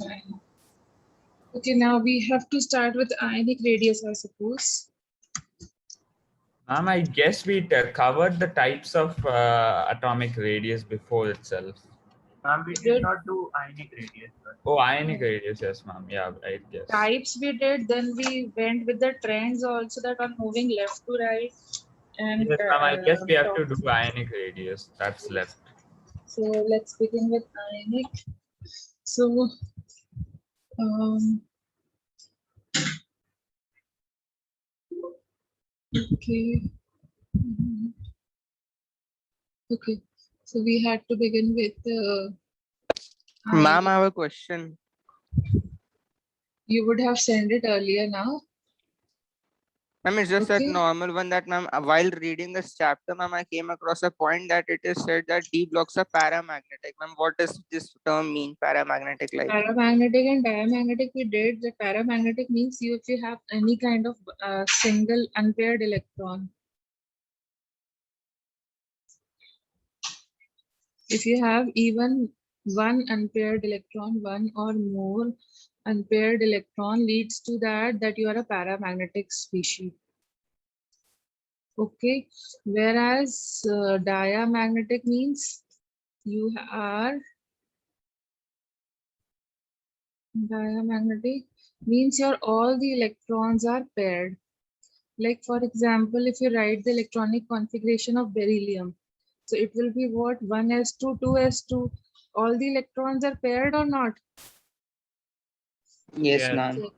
Fine. Okay, now we have to start with ionic radius, I suppose. Ma'am, I guess we covered the types of atomic radius before itself. Ma'am, we did not do ionic radius. Oh, ionic radius, yes, ma'am. Yeah, I guess. Types we did, then we went with the trends also that are moving left to right. And Yes, ma'am, I guess we have to do ionic radius. That's left. So let's begin with ionic. So okay. Okay, so we had to begin with Ma'am, I have a question. You would have sent it earlier now. Ma'am, it's just that Okay. normal one that, ma'am, while reading this chapter, ma'am, I came across a point that it is said that D blocks are paramagnetic. Ma'am, what does this term mean, paramagnetic? Like Paramagnetic and diamagnetic we did. The paramagnetic means if you have any kind of single unpaired electron. If you have even one unpaired electron, one or more unpaired electron leads to that you are a paramagnetic species. Okay, whereas diamagnetic means you are diamagnetic means your all the electrons are paired. Like for example, if you write the electronic configuration of beryllium, so it will be what 1s2, 2s2. All the electrons are paired or not? yes, ma'am.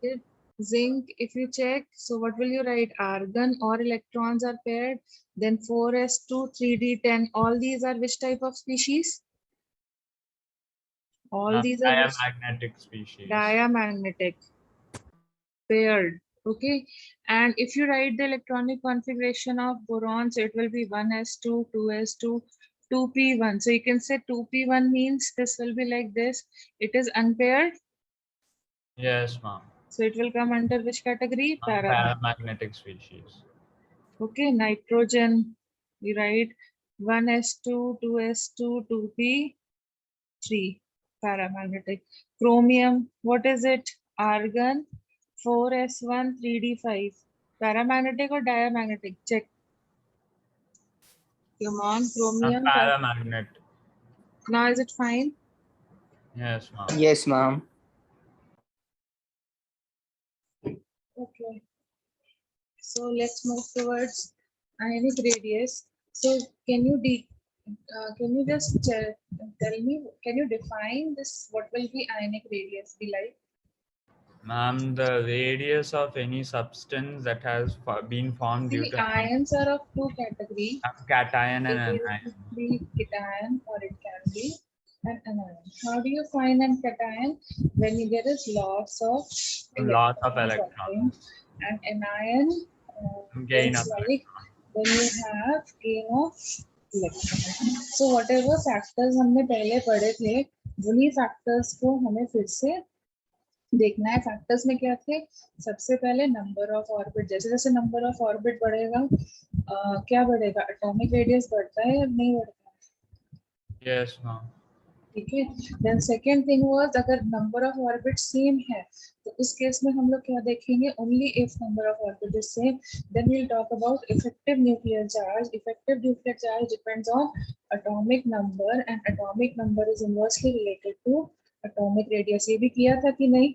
Zinc, if you check, so what will you write? Argon, or electrons are paired. Then 4s2, 3d10. All these are which type of species? All these are diamagnetic species. Diamagnetic. Paired. Okay. And if you write the electronic configuration of boron, so it will be 1s2, 2s2, 2p1. So you can say 2p1 means this will be like this. It is unpaired. Yes, ma'am. So it will come under which category? Paramagnetic species. Okay, nitrogen, we write 1s2, 2s2, 2p3, paramagnetic. Chromium, what is it? Argon, 4s1, 3d5. Paramagnetic or diamagnetic? Check. Come on, chromium. Paramagnet. Now is it fine? Yes, ma'am. Yes, ma'am. Okay. So let's move towards ionic radius. So can you just tell me? Can you define this? What will be ionic radius be like? Ma'am, the radius of any substance that has been formed due to ions are of two categories. cation and It anion. be cation or it can be an anion. How do you find an cation? When there is loss of electrons. And anion Gain is of like when you have gain of electron. So whatever factors हमने पहले पढ़े थे, वही factors को हमें फिर से देखना है. फैक्टर्स में क्या थे? सबसे पहले नंबर ऑफ ऑर्बिट. जैसे जैसे नंबर ऑफ ऑर्बिट बढ़ेगा क्या बढ़ेगा? एटॉमिक रेडियस बढ़ता है या नहीं बढ़ता है? Yes ma'am. ठीक है. देन सेकंड थिंग वाज अगर नंबर ऑफ ऑर्बिट सेम है तो उस केस में हम लोग क्या देखेंगे? Only if number of orbit is same then we will talk about effective nuclear charge. Effective nuclear charge depends on atomic number and atomic number is inversely related to atomic radius. ये भी किया था कि नहीं?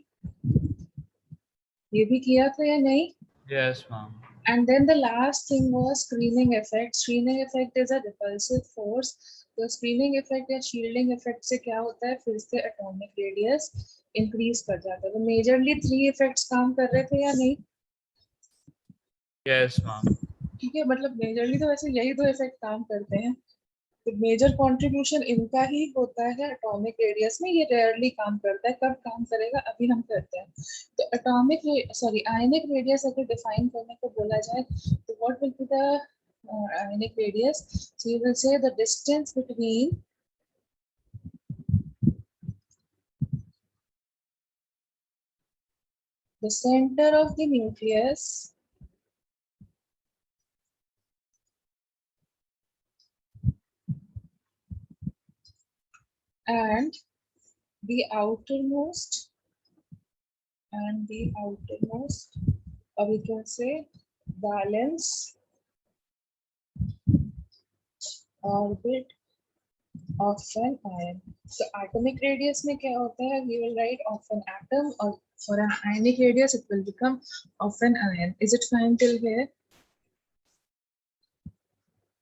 ये भी किया था या नहीं? Yes, ma'am. And then the last thing was screening effect. Screening effect is a repulsive force. तो screening effect या shielding effect से क्या होता है? फिर से atomic radius increase कर जाता है. तो majorly 3 effects काम कर रहे थे या नहीं? Yes, ma'am. ठीक है, मतलब majorly तो वैसे यही 2 effect काम करते हैं. तो मेजर कंट्रीब्यूशन इनका ही होता है एटॉमिक रेडियस में. ये रेयरली काम करता है. कब काम करेगा? अभी हम करते हैं. तो आयनिक रेडियस अगर डिफाइन करने को बोला जाए तो what will be the ionic radius? So you will say the distance between the center of the nucleus and the outermost and the outermost, or we can say valence orbit of an ion. So atomic radius में क्या होता है? We will write of an atom, or for an ionic radius it will become of an ion. Is it fine till here?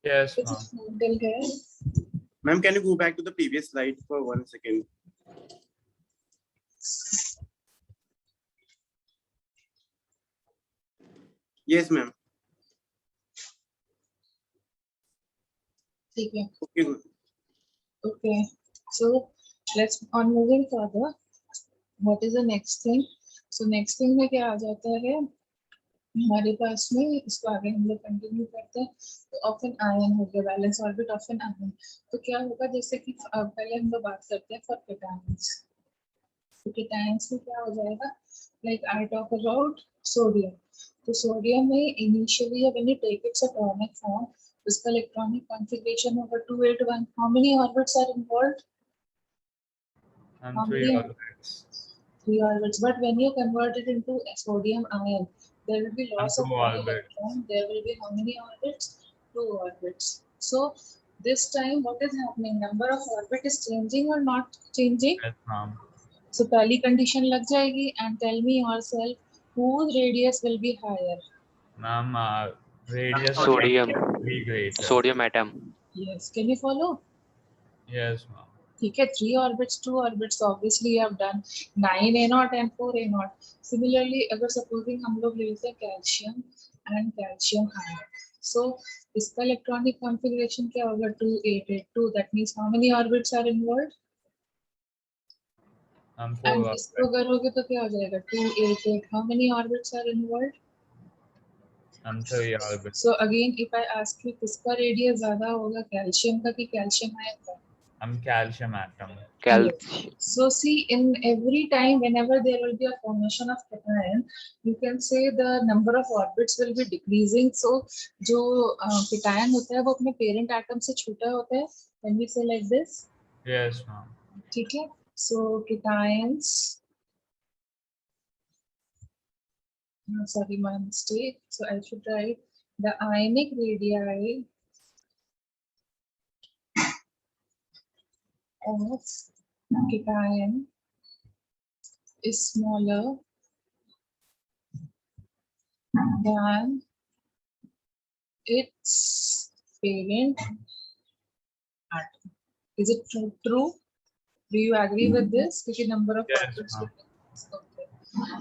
Yes, Is ma'am. it fine till here? Ma'am, can you go back to the previous slide for 1 second? Yes, ma'am. ठीक है. Okay, good. Okay, so let's on moving further. What is the next thing? So next thing में क्या आ जाता है हमारे पास में, इसको आगे हम लोग कंटिन्यू करते हैं. तो ऑफ एन आयन हो गया, valence orbit of an ion. तो क्या होगा, जैसे कि पहले हम लोग बात करते हैं फॉर केटायंस. तो केटायंस में क्या हो जाएगा, like I talk about sodium. तो सोडियम में initially when you take its atomic form, उसका इलेक्ट्रॉनिक कॉन्फ़िगरेशन होगा 281. How many orbits are involved? And How 3 many? orbits. 3 orbits. But when you convert it into a sodium ion, there will be loss of 2 one orbits. electron. There will be how many orbits? 2 orbits. So this time what is happening? Number of orbit is changing or not changing? Yes, ma'am. So पहली condition लग जाएगी, and tell me yourself whose radius will be higher? Ma'am, radius Sodium. will be greater. Sodium atom. Yes. Can you follow? Yes, ma'am. ठीक है. 3 orbits, 2 orbits. So obviously you have done 9a0 and 4a0. Similarly, अगर supposing हम लोग लेते हैं calcium and calcium ion, so इसका electronic configuration क्या होगा? 2882. That means how many orbits are involved? And 4 And orbits. इसको करोगे तो क्या हो जाएगा? 288. How many orbits are involved? And 3 orbits. So again, if I ask you किसका radius ज़्यादा होगा, calcium का कि calcium ion का? And calcium atom. Calcium. So see, in every time whenever there will be a formation of cation, you can say the number of orbits will be decreasing. So जो cation होता है वो अपने parent atom से छोटा होता है. Can we say like this? Yes, ma'am. ठीक है. So cations, sorry, my mistake. So I should write the ionic radii of cation is smaller than its parent atom. Is it true? Do you agree with this? Because number of Yes, orbits. ma'am. Okay.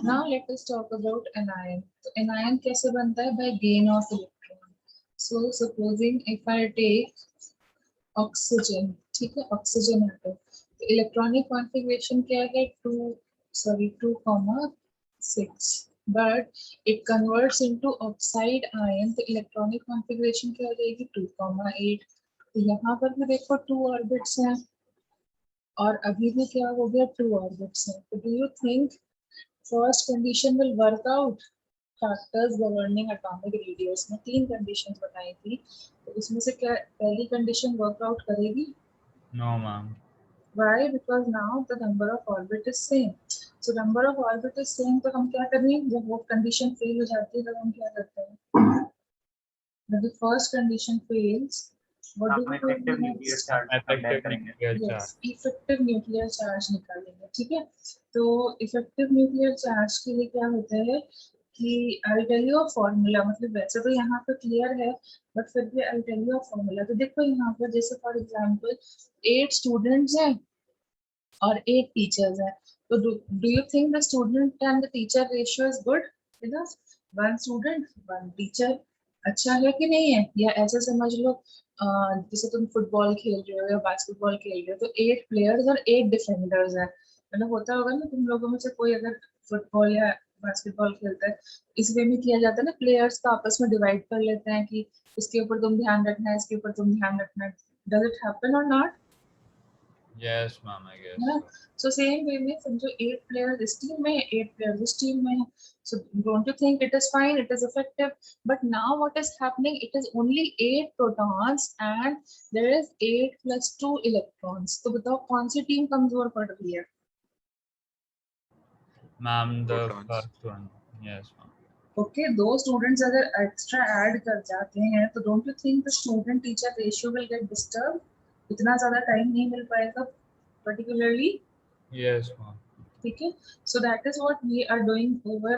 Now let us talk about anion. So anion कैसे बनता है? By gain of electron. So supposing if I take oxygen, ठीक है, oxygen atom. तो electronic configuration क्या है? 2,6. But it converts into oxide ion. तो electronic configuration क्या हो जाएगी? 2,8. तो यहाँ पर भी देखो 2 orbits हैं. और अभी भी क्या हो गया? 2 orbits हैं. तो do you think first condition will work out? Factors governing atomic radius में 3 conditions बताई थी. तो उसमें से क्या पहली condition work out करेगी? No, ma'am. Why? Because now the number of orbit is same. So number of orbit is same. तो हम क्या करें? जब वो condition fail हो जाती है तब हम क्या करते हैं? When the first condition fails, what do we Effective do nuclear next? charge compare Effective करेंगे. nuclear charge. Yes, effective nuclear charge निकालेंगे. ठीक है. तो इफेक्टिव न्यूक्लियर चार्ज के लिए क्या होता है कि I tell you a formula. मतलब वैसे तो यहाँ पे क्लियर है, बट फिर भी I tell you a formula. तो देखो यहाँ पर जैसे फॉर एग्जांपल 8 स्टूडेंट्स हैं और 8 टीचर्स हैं. तो do you think the student and the teacher ratio is good? Enough. 1 student 1 teacher. अच्छा है कि नहीं है? या ऐसे समझ लो जैसे तुम फुटबॉल खेल रहे हो या बास्केटबॉल खेल रहे हो, तो 8 प्लेयर्स और 8 डिफेंडर्स हैं. मतलब होता होगा ना तुम लोगों में से कोई अगर फुटबॉल या बास्केटबॉल खेलता है, इस वे में किया जाता है ना, प्लेयर्स को आपस में डिवाइड कर लेते हैं कि इसके ऊपर तुम ध्यान रखना है, इसके ऊपर तुम ध्यान रखना है. डज इट हैपन और not? Yes, ma'am, I guess. Yeah. So same way में समझो 8 players इस टीम में, 8 players इस टीम में है. So don't you think it is fine? It is effective. But now what is happening? It is only 8 protons and there is 8 plus 2 electrons. तो बताओ कौन सी टीम कमजोर पड़ रही है? Ma'am, the Protons. first one. Yes, ma'am. Okay, दो students अगर extra add कर जाते हैं तो don't you think the student teacher ratio will get disturbed? इतना ज़्यादा time नहीं मिल पाएगा particularly. Yes, ma'am. ठीक है, so that is what we are doing over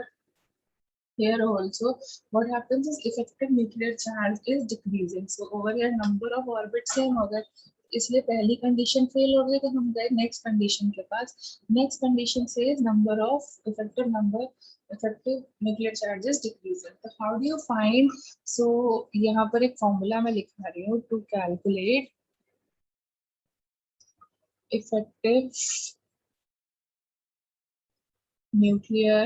here also. What happens is effective nuclear charge is decreasing. So over here number of orbits same होगा, इसलिए पहली condition fail हो गई तो हम गए नेक्स्ट कंडीशन के पास. Next condition says number of effective nuclear charge is decreasing. So how do you find? So यहाँ पर एक फॉर्मूला मैं लिखा रही हूँ to calculate effective nuclear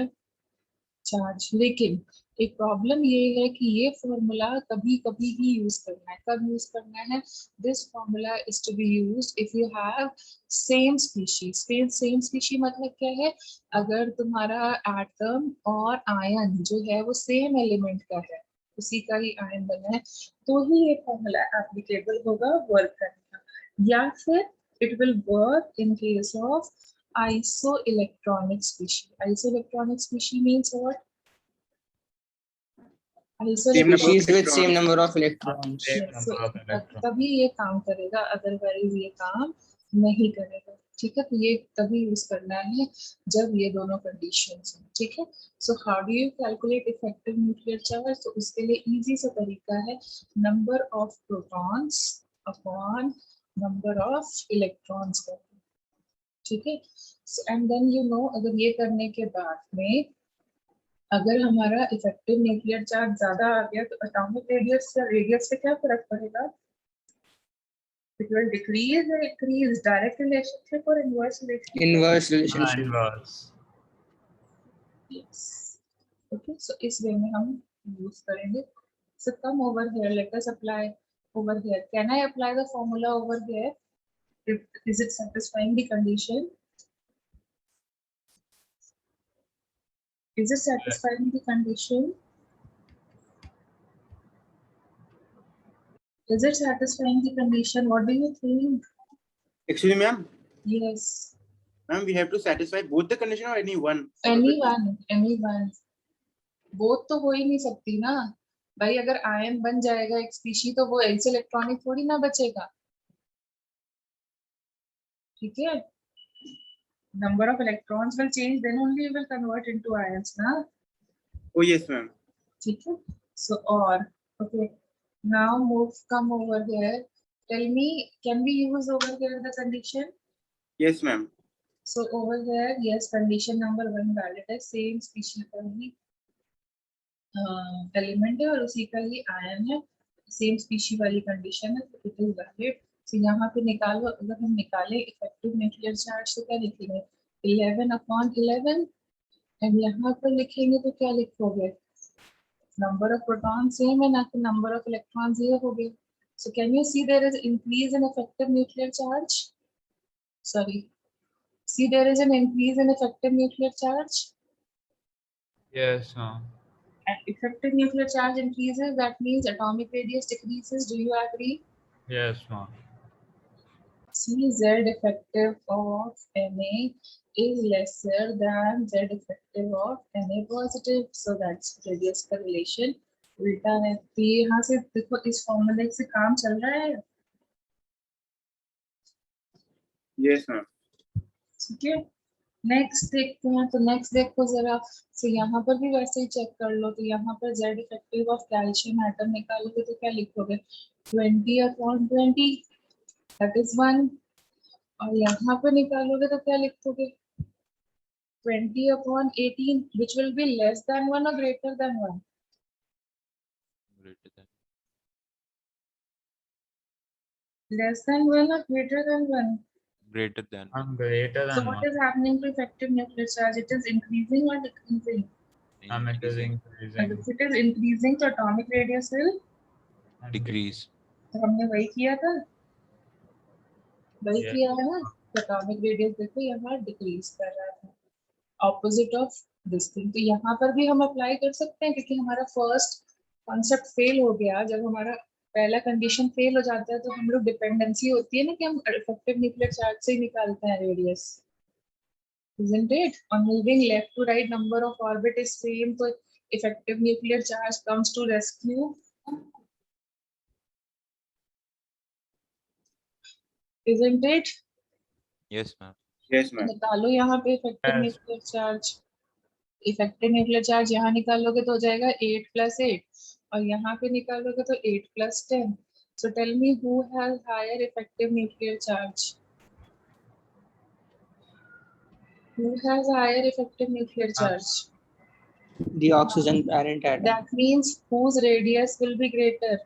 charge. लेकिन एक प्रॉब्लम ये है कि ये फॉर्मूला कभी कभी ही यूज करना है. कब यूज करना है? This formula is to be used if you have same species. Same species मतलब क्या है? अगर तुम्हारा एटम और आयन जो है वो सेम एलिमेंट का है, उसी का ही आयन बना है, तो ही ये फॉर्मूला एप्लीकेबल होगा वर्क करने का. या फिर it will work in case of isoelectronic species. Isoelectronic species means what? Species with same number of electrons. Same Yes, number of electrons. तभी ये काम करेगा, अदरवाइज ये काम नहीं करेगा. ठीक है, तो ये तभी यूज करना है जब ये दोनों कंडीशंस हैं. ठीक है, so how do you calculate effective nuclear charge? तो उसके लिए इजी सा तरीका है number of protons upon number of electrons का. ठीक है, एंड देन यू नो, अगर ये करने के बाद में अगर हमारा इफेक्टिव न्यूक्लियर चार्ज ज्यादा आ गया तो एटॉमिक रेडियस से क्या फर्क पड़ेगा? It will decrease or increase? Direct relationship or inverse relationship? Inverse relationship. Inverse. Yes. Okay, so इस वे में हम यूज करेंगे. So come over here, let us apply over here. Can I apply the formula over here? Is it satisfying the condition? Is it satisfying the condition? Is it satisfying the condition? What do you think? Excuse me, ma'am. Yes. Ma'am, we have to satisfy both the condition or any one? Anyone. Both तो हो ही नहीं सकती ना भाई. अगर ion बन जाएगा एक स्पीशी तो वो ऐसे इलेक्ट्रॉनिक थोड़ी ना बचेगा. ठीक है, number of electrons will change, then only you will convert into ions ना. Oh yes, ma'am. ठीक है, so or okay, now come over here. Tell me, can we use over here the condition? Yes, ma'am. So over here, yes, condition number 1 valid है. Same species का ही element है और उसी का ही ion है. Same species वाली condition है, तो इट इज वैलिड. तो यहाँ पे निकालो, अगर हम निकालें इफेक्टिव न्यूक्लियर चार्ज तो क्या लिखेंगे? 11/11. एंड यहाँ पर लिखेंगे तो क्या लिखोगे? नंबर ऑफ प्रोटॉन सेम है ना, कि नंबर ऑफ इलेक्ट्रॉन्स ये हो गए. So can you see there is increase in effective nuclear charge? Sorry, see there is an increase in effective nuclear charge. Yes, ma'am. Effective nuclear charge increases, that means atomic radius decreases. Do you agree? Yes, ma'am. See, Z effective of Na is lesser than Z effective of Na positive, so that's radius का relation उल्टा है. तो यहाँ से देखो, इस फॉर्मूले से काम चल रहा है. Yes, ma'am. ठीक है, नेक्स्ट देखते हैं. तो नेक्स्ट देखो जरा. तो यहाँ पर भी वैसे ही चेक कर लो. तो यहाँ पर Z effective of calcium atom निकालोगे तो क्या लिखोगे? 20/20, that is 1. और यहाँ पर निकालोगे तो क्या लिखोगे? 20/18, which will be less than 1 or greater than 1? Greater than. Less than 1 or greater than 1? Greater than. Greater So than what 1. is happening to effective nuclear charge? It is increasing or decreasing? It is And increasing. if it is increasing, तो atomic radius will Decrease. तो हमने वही किया था, वही Yeah. किया है ना. एटॉमिक रेडियस देखो यहाँ डिक्रीज कर रहा था, ऑपोजिट ऑफ दिस थिंग. तो यहाँ पर भी हम अप्लाई कर सकते हैं, क्योंकि हमारा फर्स्ट कॉन्सेप्ट फेल हो गया. जब हमारा पहला कंडीशन फेल हो जाता है तो हम लोग डिपेंडेंसी होती है ना, कि हम इफेक्टिव न्यूक्लियर चार्ज से ही निकालते हैं radius. isn't it? On moving left to right, number of orbit is same, so effective nuclear charge comes to rescue. Isn't it? Yes, ma'am. Yes, ma'am. निकालो यहाँ पे effective Yes. Nuclear charge. Effective nuclear charge यहाँ निकालोगे तो हो जाएगा 8 + 8 और यहाँ पे निकालोगे तो 8 + 10. So tell me who has higher effective nuclear charge? Who has higher effective nuclear charge? The oxygen parent atom That means whose radius will be greater?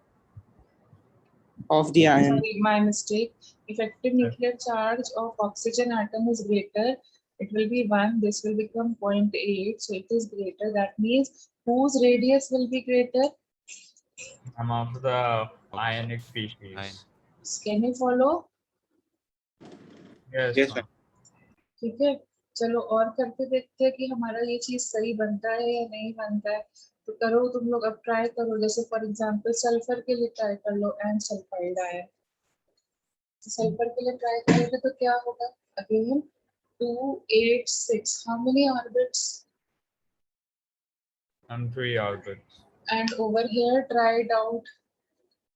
of the ion. Sorry, my mistake. Effective nuclear charge of oxygen atom is greater. It will be 1. This will become 0.8. So it is greater. That means whose radius will be greater? Some of the ionic species. Ion. Can you follow? Yes, Yes, ma'am. ठीक है, चलो और करके देखते हैं कि हमारा ये चीज सही बनता है या नहीं बनता है. तो करो तुम लोग, अब ट्राई करो. जैसे फॉर एग्जांपल सल्फर के लिए ट्राई कर लो, एंड सल्फाइड आयन. सल्फर के लिए ट्राई करोगे तो क्या होगा? Again 2, 8, 6. How many orbits? And 3 orbits. And over here try it out.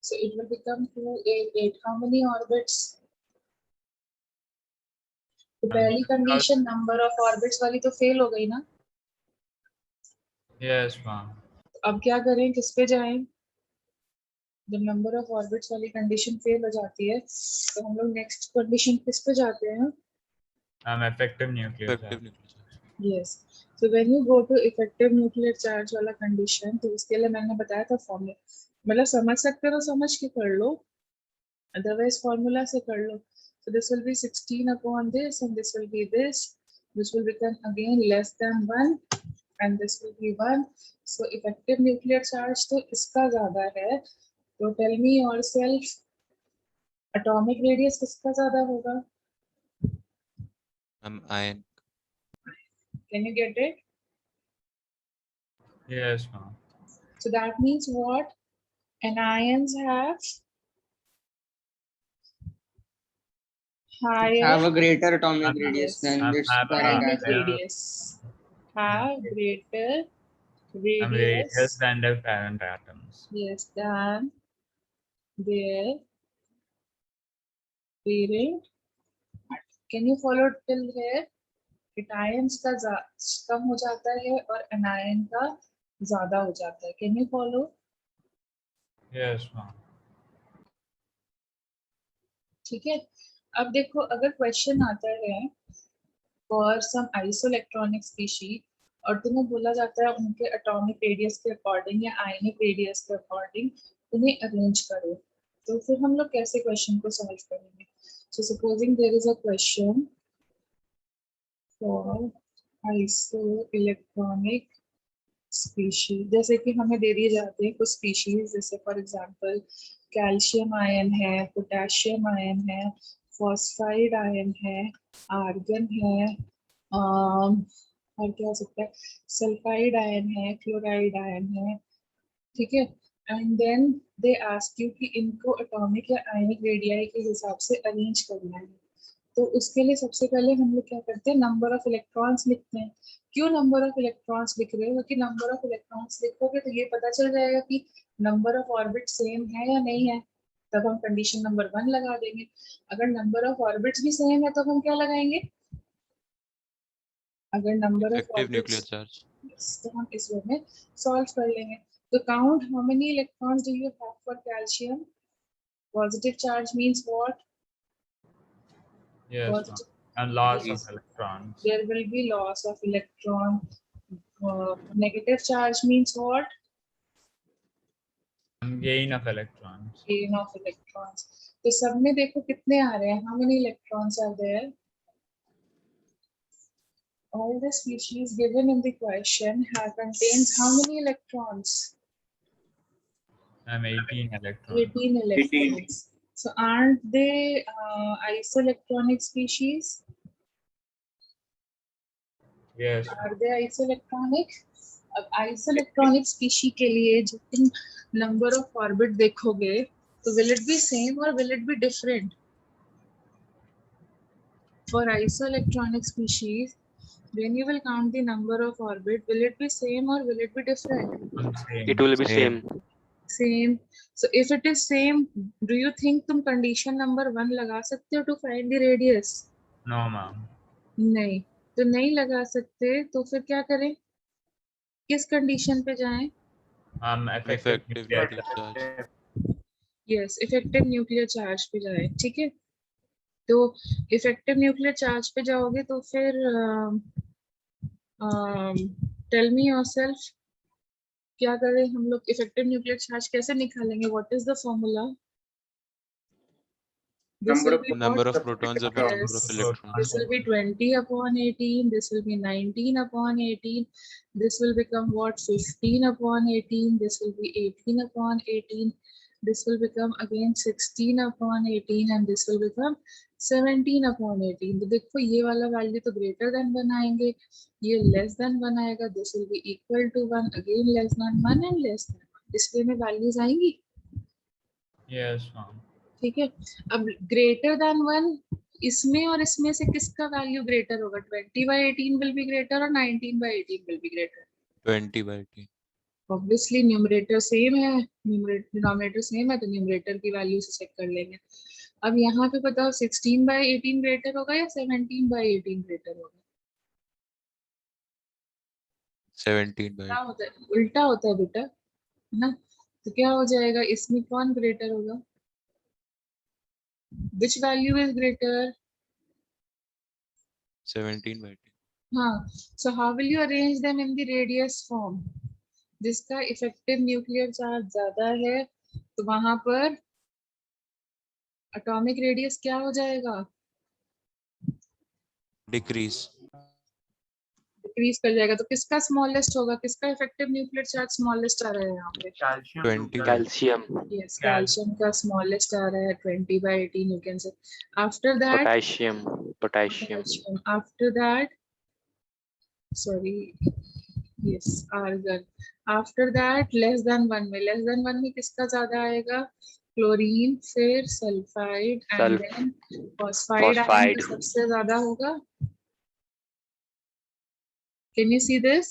So it will become 2, 8, 8. How many orbits? तो पहली कंडीशन नंबर ऑफ ऑर्बिट्स वाली तो फेल हो गई ना. Yes, ma'am. अब क्या करें, किस पे जाएं? जब नंबर ऑफ ऑर्बिट्स वाली कंडीशन फेल हो जाती है तो हम लोग नेक्स्ट कंडीशन किस पे जाते हैं? Effective nuclear Effective charge. nuclear charge. Yes. So when you go to effective nuclear charge वाला कंडीशन, तो इसके लिए मैंने बताया था फॉर्मूला. मतलब समझ सकते हो समझ के कर लो, अदरवाइज फॉर्मूला से कर लो. So this will be 16 upon this, and this will be this. This will become again less than 1, and this will be 1. So effective nuclear charge तो इसका ज्यादा है. तो tell me yourself, atomic radius किसका ज्यादा होगा? Ion. Can you get it? Yes, ma'am. So that means what? Anions have higher Have a greater atomic Have- radius than have- this have a parent atomic atom. radius. Have greater And radius. radius than their parent atoms. Yes, than their parent. Can you follow till here? Cations का कम हो जाता है और anion का ज्यादा हो जाता है. Can you follow? Yes, ma'am. ठीक है. अब देखो, अगर क्वेश्चन आता है फॉर सम आइसोइलेक्ट्रॉनिक स्पीशीज और तुम्हें बोला जाता है उनके एटॉमिक रेडियस के अकॉर्डिंग या आयनिक रेडियस के अकॉर्डिंग उन्हें अरेंज करो, तो फिर हम लोग कैसे क्वेश्चन को सॉल्व करेंगे? So supposing there is a question for isoelectronic species. जैसे कि हमें दे दिए जाते हैं कुछ स्पीशीज, जैसे फॉर एग्जांपल कैल्शियम आयन है, पोटेशियम आयन है, फॉस्फाइड आयन है, आर्गन है, और क्या हो सकता है, सल्फाइड आयन है, क्लोराइड आयन है. ठीक है. And then they ask you कि इनको एटॉमिक या आयनिक रेडियाई के हिसाब से अरेंज करना है. तो उसके लिए सबसे पहले हम लोग क्या करते हैं, नंबर ऑफ इलेक्ट्रॉन्स लिखते हैं. क्यों नंबर ऑफ इलेक्ट्रॉन्स लिख रहे हो? क्योंकि नंबर ऑफ इलेक्ट्रॉन्स लिखोगे तो ये पता चल जाएगा कि नंबर ऑफ ऑर्बिट सेम है या नहीं है. तब हम कंडीशन नंबर 1 लगा देंगे. अगर नंबर ऑफ ऑर्बिट्स भी सेम है तो हम क्या लगाएंगे? अगर number of Effective nuclear orbits, charge. तो हम इस वे में सॉल्व कर लेंगे. तो count how many electrons do you have for calcium? Positive charge means what? Yes, ma'am. And loss of electrons. There will be loss of electron. Negative charge means what? And gain of electrons. Gain of electrons. तो सब में देखो कितने आ रहे हैं? How many electrons are there? All the species given in the question have contains how many electrons? 18 electrons. 18 electrons. So aren't they isoelectronic species? Yes. Are they isoelectronic? अब isoelectronic species के लिए जब तुम number of orbit देखोगे तो will it be same or will it be different? For isoelectronic species, When you will count the number of orbit, will it be same or will it be different? Same. It will be Same. same. Same. So if it is same, do you think तुम condition number 1 लगा सकते हो to find the radius? No, ma'am. नहीं, तो नहीं लगा सकते, तो फिर क्या करें? किस कंडीशन पे जाएं? Effective Effective nuclear nuclear charge. charge. Yes, effective nuclear charge पे जाएं, ठीक है? तो इफेक्टिव न्यूक्लियर चार्ज पे जाओगे तो फिर टेल मी योरसेल्फ, क्या करें हम लोग? इफेक्टिव न्यूक्लियर चार्ज कैसे निकालेंगे? What is the formula? Number of protons upon number of Yes. electrons. This will be 20 upon 18, this will be 19 upon 18, this will become what? 15 upon 18, this will be 18 upon 18, this will become again 16 upon 18 and this will become 17 upon 18. तो देखो ये वाला value तो greater than 1 आएंगे, ये less than 1 आएगा, this will be equal to 1, again less than 1 and less than 1. Display में values आएंगी, Yes, ma'am. ठीक है? अब ग्रेटर देन 1 इसमें और इसमें से किसका वैल्यू ग्रेटर होगा? 20/18 विल बी ग्रेटर और 19/18 will be greater. 20/18. Obviously numerator same है, डिनोमिनेटर सेम है, तो न्यूमरेटर की वैल्यू से चेक कर लेंगे. अब यहाँ पे बताओ 16/18 ग्रेटर होगा या 17/18 ग्रेटर होगा? 17/18. क्या होता है? उल्टा होता है बेटा, है ना? तो क्या हो जाएगा? इसमें कौन ग्रेटर होगा? Which value is greater? 17/18. हाँ. So how will you arrange them in the radius form? जिसका इफेक्टिव न्यूक्लियर चार्ज ज्यादा है तो वहां पर एटॉमिक रेडियस क्या हो जाएगा? Decrease. डिक्रीज कर जाएगा. तो किसका स्मॉलेस्ट होगा? किसका इफेक्टिव न्यूक्लियर चार्ज स्मॉलेस्ट आ रहा है यहाँ पे? Calcium. 20. Calcium, यस, कैल्शियम का स्मॉलेस्ट आ रहा है 20/18 you can say. After that potassium, potassium, after that, sorry, yes, argon. After that less than 1 में, less than 1 में किसका ज्यादा आएगा? क्लोरीन, फिर sulphide and Sulf- then phosphide ion phosphide. सबसे ज्यादा होगा. Can you see this?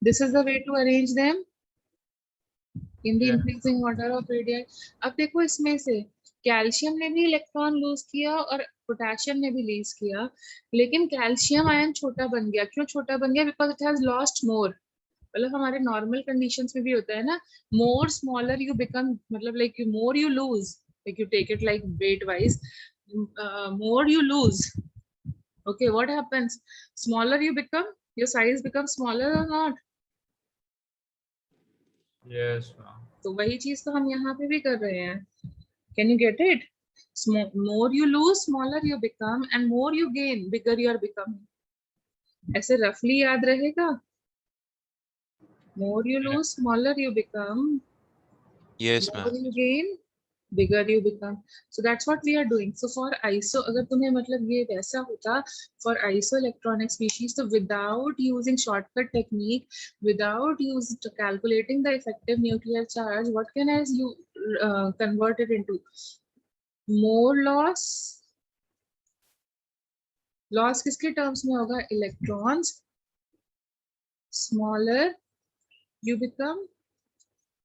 This is the way to arrange them in the Yeah. increasing order of radii. अब देखो इसमें से कैल्शियम ने भी इलेक्ट्रॉन लूज किया और पोटेशियम ने भी लूज किया, लेकिन कैल्शियम आयन छोटा बन गया. क्यों छोटा बन गया? Because it has lost more. मतलब हमारे नॉर्मल कंडीशंस में भी होता है ना, मोर स्मॉलर यू बिकम, मतलब like more you lose, like you take it like weight wise, more you lose. Okay, what happens? Smaller you become, your size becomes smaller or not? Yes, ma'am. तो वही चीज तो हम यहाँ पे भी कर रहे हैं. Can you get it? More you lose, smaller you become, and more you gain, bigger you are becoming. ऐसे roughly याद रहेगा? More you lose, smaller you become. Yes, More ma'am. you gain, bigger you become. So that's what we are doing. So for iso, अगर तुम्हें मतलब ये वैसा होता for isoelectronic species, so without using shortcut technique, without calculating the effective nuclear charge, what can I you convert it into? More loss. Loss किसके terms में होगा? Electrons. Smaller you become,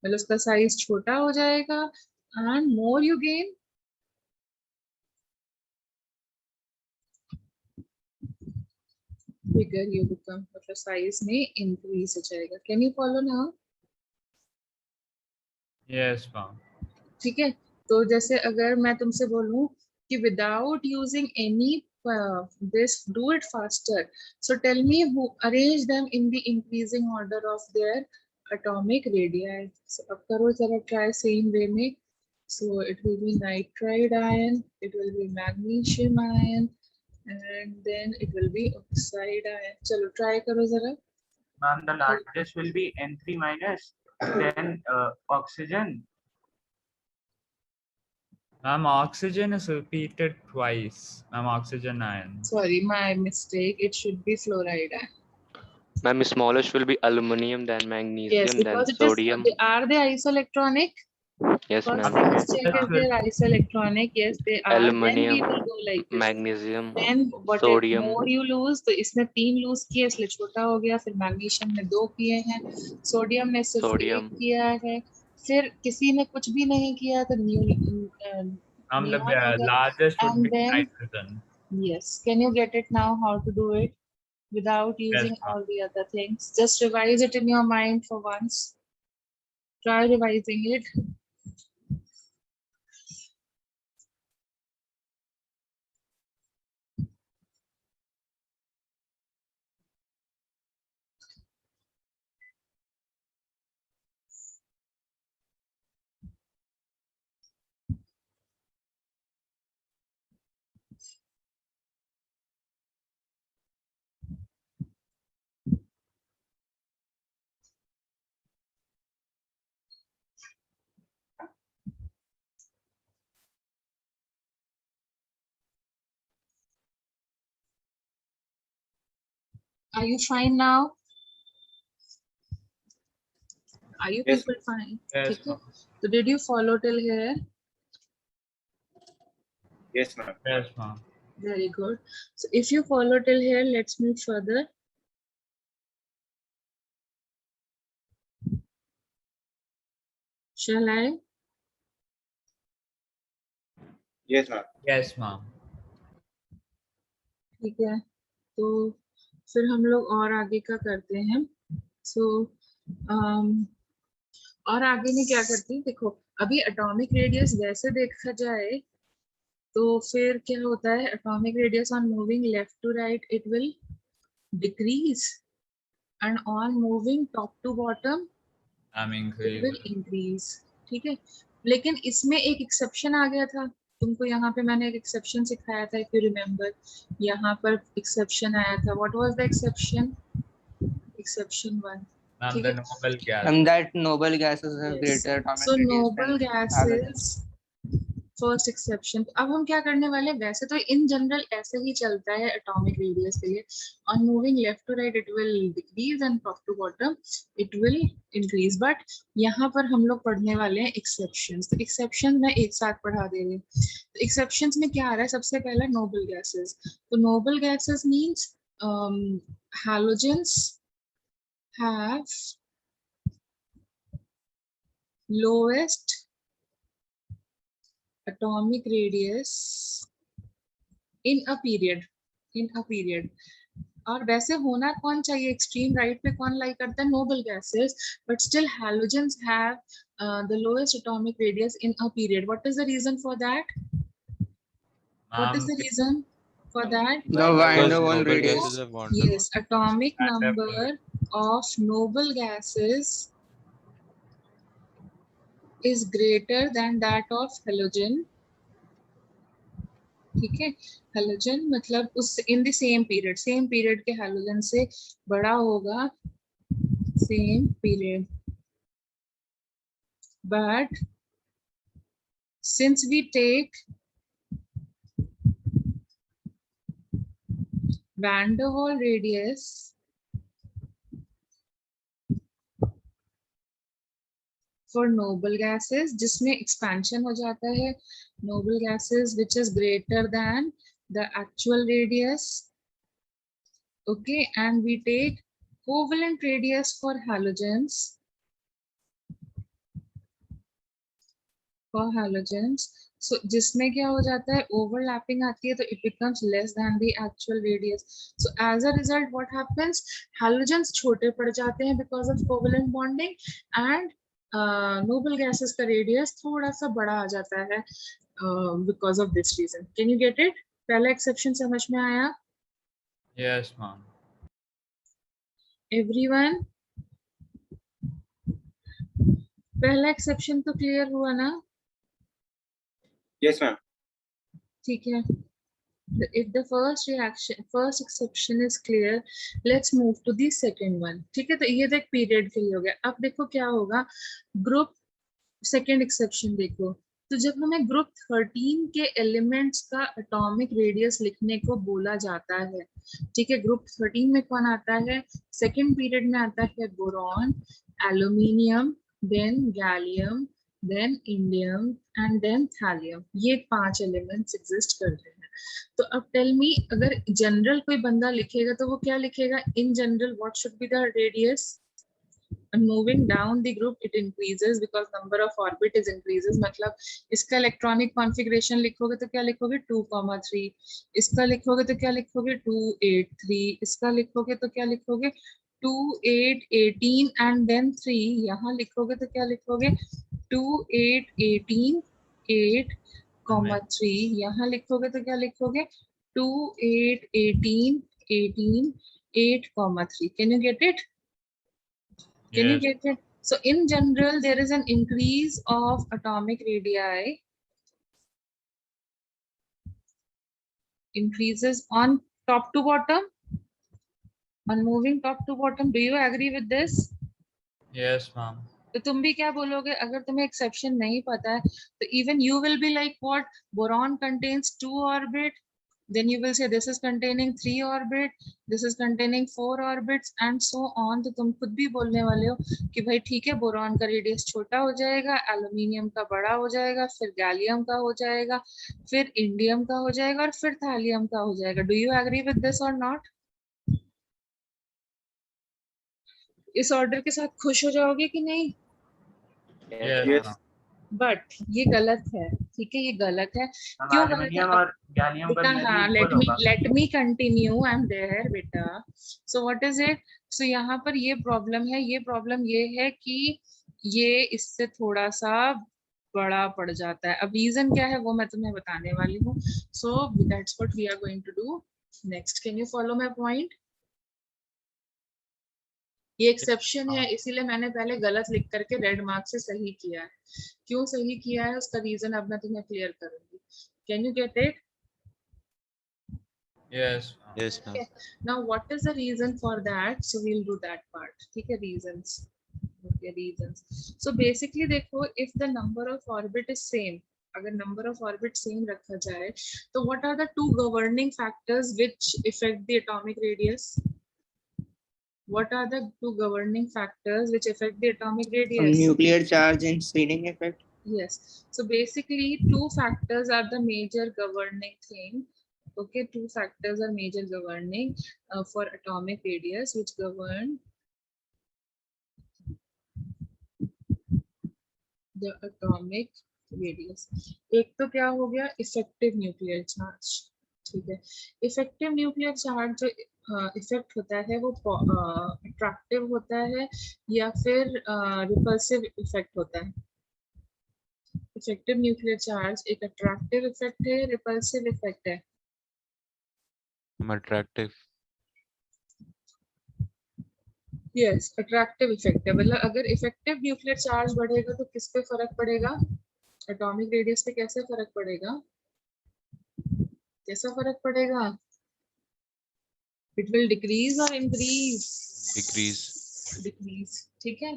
मतलब उसका size छोटा हो जाएगा, and more you gain. Bigger you become, मतलब size में increase हो जाएगा. Can you follow now? Yes, ma'am. ठीक है. तो जैसे अगर मैं तुमसे बोलूं कि without using any this, do it faster. So tell me who arrange them in the increasing order of their atomic radii. So अब करो जरा try same way में. So it will be nitride ion, it will be magnesium ion, and then it will be oxide ion. चलो try करो जरा. Ma'am, the largest will be N3 minus, then oxygen. Ma'am, oxygen is repeated twice. Ma'am, oxygen ion. Sorry, my mistake. It should be fluoride ion. Ma'am, smallest will be aluminum, then magnesium, Yes, then because it is. sodium. Are they isoelectronic? Yes, First ma'am. things check That's if they're isoelectronic. Yes, they are. Then we Aluminum, will go like this. magnesium, Then what sodium, more you lose, तो इसमें 3 loose किए इसलिए छोटा हो गया, फिर magnesium ने 2 किए हैं, सोडियम ने सिर्फ 1 sodium, किया है, फिर किसी ने कुछ भी नहीं किया तो Ma'am, the neon हो गया. largest would And be then nitrogen. yes, can you get it now how to do it without using ma'am. all the other things? Just revise it in your mind for once. Try revising it. Are you fine now? Are you Yes, people fine? Yes, ठीक है. ma'am. So did you follow till here? yes, ma'am. Yes, ma'am. Very good. So if you follow till here, let's move further. Shall I? Yes, ma'am. Yes, ma'am. ठीक है. तो फिर हम लोग और आगे का करते हैं. So और आगे में क्या करती हैं? देखो अभी एटॉमिक रेडियस वैसे देखा जाए तो फिर क्या होता है, atomic radius on moving left to right it will decrease and on moving top to bottom I'm it increasing. will increase. ठीक है. लेकिन इसमें एक एक्सेप्शन आ गया था. तुमको यहाँ पे मैंने एक एक्सेप्शन सिखाया था, if you remember. यहाँ पर एक्सेप्शन आया था. What was the exception? Exception 1. Ma'am, ठीक the है. noble gas. And that noble gases have Yes. greater atomic So radius noble than halogen. gases first exception. अब हम क्या करने वाले हैं, वैसे तो इन जनरल ऐसे ही चलता है एटॉमिक रेडियस के लिए. On moving left to right it will decrease and top to bottom it will increase. But यहाँ पर हम लोग पढ़ने वाले हैं एक्सेप्शंस. तो एक्सेप्शन मैं एक साथ पढ़ा दे रही हूँ. तो एक्सेप्शंस में क्या आ रहा है, सबसे पहला नोबल गैसेस. तो noble gases means halogens have lowest atomic radius in a period. और वैसे होना कौन चाहिए, एक्सट्रीम राइट पे कौन लाई करता है, noble gases. But still halogens have the lowest atomic radius in a period. What is the reason for that? What is the reason for that? The van Because der Waals noble radius. gases have van der Waals. Yes, atomic Van der number of noble gases is greater than that of halogen. ठीक है. halogen मतलब उस in the same period के halogen से बड़ा होगा, same period. But since we take van der Waals radius for noble gases, जिसमें expansion हो जाता है, noble gases which is greater than the actual radius. Okay, and we take covalent radius for halogens. So जिसमें क्या हो जाता है, overlapping आती है तो it becomes less than the actual radius. So as a result what happens, halogens छोटे पड़ जाते हैं because of covalent bonding, and noble gases का radius थोड़ा सा बड़ा आ जाता है because of this reason. Can you get it? पहला exception समझ में आया? Yes, ma'am. Everyone? पहला exception तो clear हुआ ना? Yes, ma'am. ठीक है. If the first exception is clear, let's move to the second one. ठीक है. तो ये देख period के लिए हो गया. अब देखो क्या होगा, group second exception देखो. तो जब हमें ग्रुप 13 के एलिमेंट्स का एटॉमिक रेडियस लिखने को बोला जाता है, ठीक है, ग्रुप 13 में कौन आता है, सेकेंड पीरियड में आता है boron, aluminium, then gallium, then indium and then thallium. ये 5 elements exist कर रहे हैं. तो अब tell me, अगर general कोई बंदा लिखेगा तो वो क्या लिखेगा? In general, what should be the radius? And moving down the group, it increases because number of orbit is increases. मतलब इसका electronic configuration लिखोगे तो क्या लिखोगे? 2,3. इसका लिखोगे तो क्या लिखोगे? 2,8,3. इसका लिखोगे तो क्या लिखोगे? 2, 8, 18 and then 3. यहाँ लिखोगे तो क्या लिखोगे? 2, 8, 18, 8, 3. यहाँ लिखोगे तो क्या लिखोगे? 2, 8, 18, 18, 8, 3. Can you get it? Can you Yes. get it? So in general, there is an increase of atomic radii. Increases on top to bottom. On moving top to bottom. Do you agree with this? Yes, ma'am. तो तुम भी क्या बोलोगे? अगर तुम्हें exception नहीं पता है, तो even you will be like what? Boron contains 2 orbit. Then you will say this is containing 3 orbit, this is containing 4 orbits and so on. तो तुम खुद भी बोलने वाले हो कि भाई ठीक है, बोरॉन का रेडियस छोटा हो जाएगा, एल्यूमिनियम का बड़ा हो जाएगा, फिर गैलियम का हो जाएगा, फिर इंडियम का हो जाएगा और फिर थैलियम का हो जाएगा. Do you agree with this or not? इस ऑर्डर के साथ खुश हो जाओगे कि नहीं? Yes, Yes. ma'am. बट ये गलत है. ठीक है, ये गलत है. क्यों गलत एल्युमिनियम है? और गैलियम का बेटा हाँ, let me continue. I'm there बेटा. So what is it? So यहाँ पर ये प्रॉब्लम है. ये प्रॉब्लम ये है कि ये इससे थोड़ा सा बड़ा पड़ जाता है. अब रीजन क्या है वो मैं तुम्हें बताने वाली हूँ. So that's what we are going to do next. Can you follow my point? ये एक्सेप्शन है, इसीलिए मैंने पहले गलत लिख करके रेड मार्क से सही किया है. क्यों सही किया है उसका रीजन अब मैं तुम्हें क्लियर करूंगी. Can you get it? Yes, ma'am. Yes, ma'am. Now what is the reason for that? So we'll do that part. ठीक है, reasons. Okay, reasons. So basically देखो, if the number of orbit is same, अगर number of orbit same रखा जाए, तो what are the 2 governing factors which affect the atomic radius? What are the 2 governing factors which affect the atomic radius? Nuclear charge and Stirling effect. Yes. So basically 2 factors are the major governing thing. Okay, 2 factors are major governing for atomic radius, which govern the atomic radius. एक तो क्या हो गया? Effective nuclear charge. ठीक है. Effective nuclear charge जो effect होता है वो अट्रैक्टिव होता है या फिर रिपल्सिव इफेक्ट होता है. इफेक्टिव न्यूक्लियर चार्ज एक अट्रैक्टिव इफेक्ट है, रिपल्सिव इफेक्ट है. Attractive. यस, अट्रैक्टिव इफेक्ट है. मतलब अगर इफेक्टिव न्यूक्लियर चार्ज बढ़ेगा तो किस पे फर्क पड़ेगा? एटॉमिक रेडियस पे कैसे फर्क पड़ेगा? कैसा फर्क पड़ेगा? It will decrease or increase? Decrease. Decrease. ठीक है.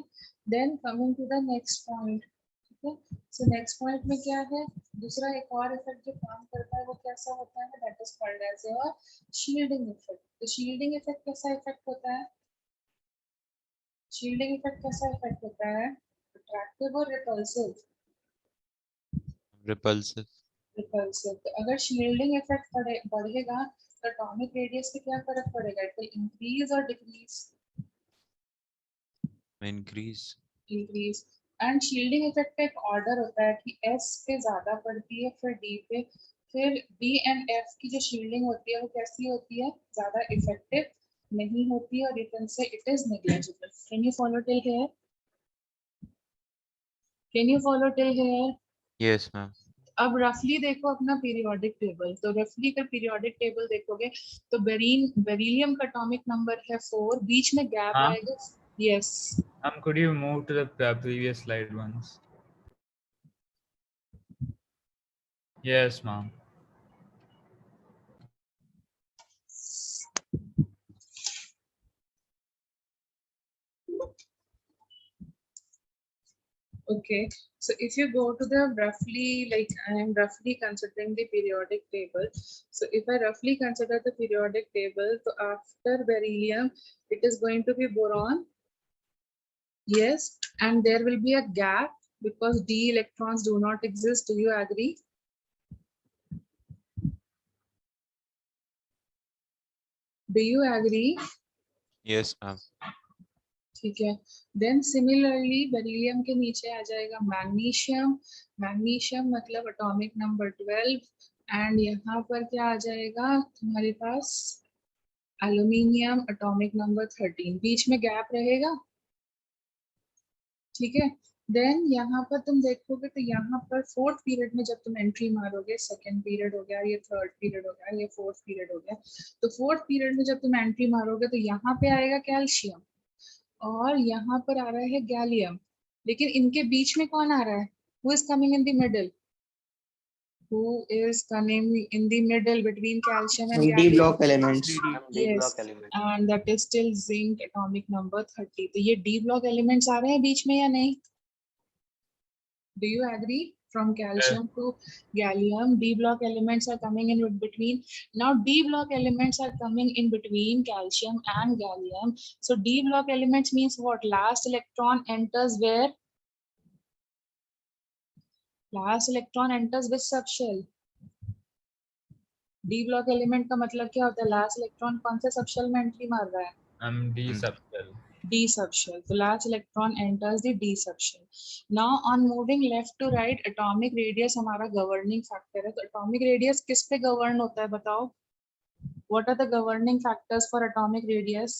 Then coming to the next point. ठीक है. So next point में क्या है? दूसरा एक और इफेक्ट जो काम करता है वो कैसा होता है? That is called as a shielding effect. तो shielding effect कैसा इफेक्ट होता है? Shielding effect कैसा इफेक्ट होता है? Attractive और repulsive? Repulsive. Repulsive. तो अगर shielding effect बढ़ेगा तो atomic radius पे क्या फर्क पड़ेगा? It will increase or decrease? Increase. Increase. And shielding effect का एक order होता है कि S पे ज्यादा पड़ती है, फिर D पे, फिर D and F की जो shielding होती है वो कैसी होती है? ज्यादा effective नहीं होती है और you can say it is negligible. Can you follow till here? Can you follow till here? Yes, ma'am. अब रफली देखो अपना पीरियोडिक टेबल. तो रफली का पीरियोडिक टेबल देखोगे तो बेरिलियम का एटॉमिक नंबर है 4, बीच में गैप हाँ? आएगा. Yes. Could you move to the previous slide once? Yes, ma'am. Okay, so if you go to the roughly, like I am roughly considering the periodic table. So if I roughly consider the periodic table, so after beryllium, it is going to be boron. Yes, and there will be a gap because d electrons do not exist. Do you agree? Do you agree? Yes, ma'am. ठीक है. Then similarly beryllium के नीचे आ जाएगा magnesium. Magnesium मतलब atomic number 12 and यहाँ पर क्या आ जाएगा तुम्हारे पास aluminium atomic number 13. बीच में गैप रहेगा. ठीक है. देन यहाँ पर तुम देखोगे तो यहाँ पर फोर्थ पीरियड में जब तुम एंट्री मारोगे, सेकेंड पीरियड हो गया, ये थर्ड पीरियड हो गया, ये फोर्थ पीरियड हो गया, तो फोर्थ पीरियड में जब तुम एंट्री मारोगे तो यहाँ पे आएगा कैल्शियम और यहाँ पर आ रहा है गैलियम. लेकिन इनके बीच में कौन आ रहा है? Who is coming in the middle? Who is coming in the middle between calcium and D gallium? block elements. Yes, and that is still zinc atomic number 30. तो ये D block elements आ रहे हैं बीच में या नहीं? Do you agree? From calcium to gallium, D block elements are coming in between. Now D block elements are coming in between calcium and gallium. So D block elements means what? Last electron enters where? Last electron enters which subshell? D block element का मतलब क्या होता है? Last electron कौन से subshell में entry मार रहा है? D subshell. D subshell. The last electron enters the D subshell. Now on moving left to right, atomic radius हमारा governing factor है. तो atomic radius किस पे govern होता है बताओ? What are the governing factors for atomic radius?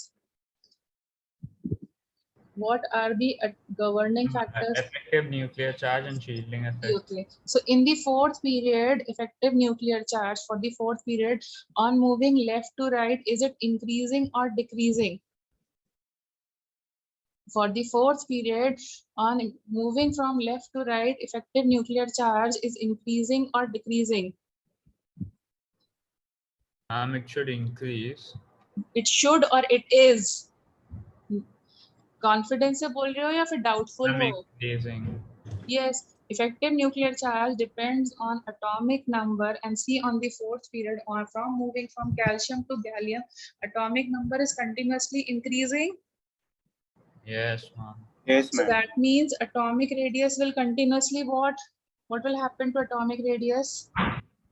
What are the governing factors? Effective nuclear charge and shielding effect. Okay. So in the fourth period, effective nuclear charge for the fourth period on moving left to right, is it increasing or decreasing? For the fourth period, on moving from left to right, effective nuclear charge is increasing or decreasing? It should increase. It should or it is? Confidence से बोल रहे हो या फिर doubtful हो? Increasing. Yes, effective nuclear charge depends on atomic number, and see on the fourth period or from moving from calcium to gallium, atomic number is continuously increasing. Yes, ma'am. Yes, So ma'am. that means atomic radius will continuously what? What will happen to atomic radius?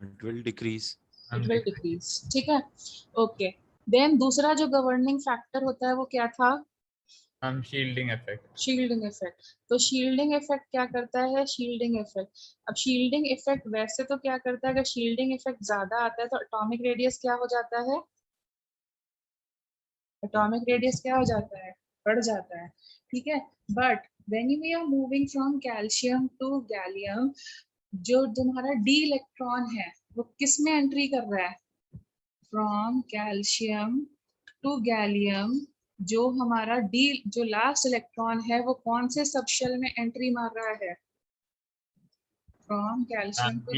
It will decrease. It will decrease. ठीक है? Okay. Then दूसरा जो governing factor होता है वो क्या था? Shielding effect. Shielding effect. तो shielding effect क्या करता है? Shielding effect. अब shielding effect वैसे तो क्या करता है? अगर shielding effect ज्यादा आता है तो atomic radius क्या हो जाता है? Atomic radius क्या हो जाता है? बढ़ जाता है. ठीक है? But when we are moving from calcium to gallium, जो तुम्हारा D इलेक्ट्रॉन है वो किस में एंट्री कर रहा है? From calcium to gallium, जो हमारा D जो लास्ट इलेक्ट्रॉन है वो कौन से सबशेल में एंट्री मार रहा है? From calcium to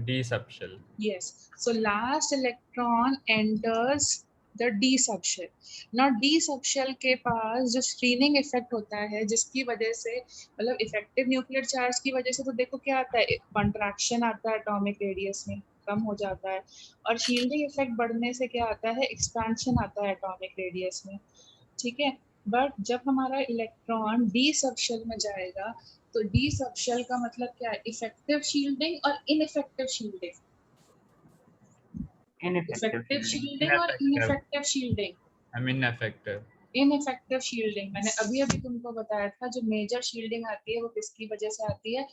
D subshell. yes. So last electron enters the D subshell. Now D subshell के पास जो screening effect होता है जिसकी वजह से मतलब effective nuclear charge की वजह से तो देखो क्या आता है? Contraction आता है atomic radius में, कम हो जाता है, और shielding effect बढ़ने से क्या आता है? Expansion आता है atomic radius में. ठीक है. बट जब हमारा इलेक्ट्रॉन डी सबशेल में जाएगा तो डी सबशेल का मतलब क्या है? इफेक्टिव शील्डिंग और इनइफेक्टिव शील्डिंग. इफेक्टिव शील्डिंग और ineffective shielding. Ineffective. Ineffective shielding मैंने अभी अभी तुमको बताया था. जो मेजर शील्डिंग आती है वो किसकी वजह से आती है?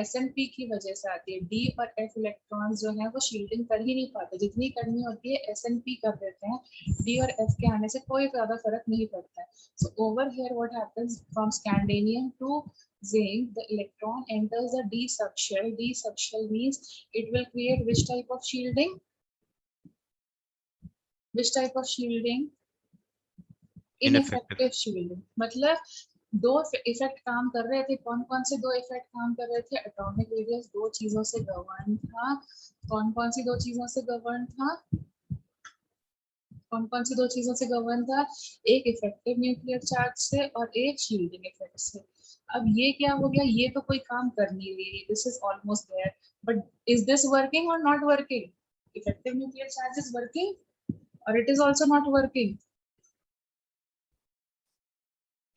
SNP की वजह से आती है. D और F इलेक्ट्रॉन्स जो है वो शील्डिंग कर ही नहीं पाते. जितनी करनी होती है SNP कर देते हैं. D और F के आने से कोई ज्यादा फर्क नहीं पड़ता है. So over here what happens? From scandium to zinc, the electron enters the D subshell. D subshell means it will create which type of shielding? Which type of shielding? Ineffective shielding. मतलब दो effect काम कर रहे थे. कौन कौन से दो इफेक्ट काम कर रहे थे? एटॉमिक रेडियस दो चीजों से गवर्न था. कौन कौन सी दो चीजों से गवर्न था? कौन कौन सी दो चीजों से गवर्न था? एक इफेक्टिव न्यूक्लियर चार्ज से और एक शील्डिंग इफेक्ट से. अब ये क्या हो गया? ये तो कोई काम कर नहीं रही. This is almost there, but is this working और not working? Effective nuclear charge is working और it is also not working.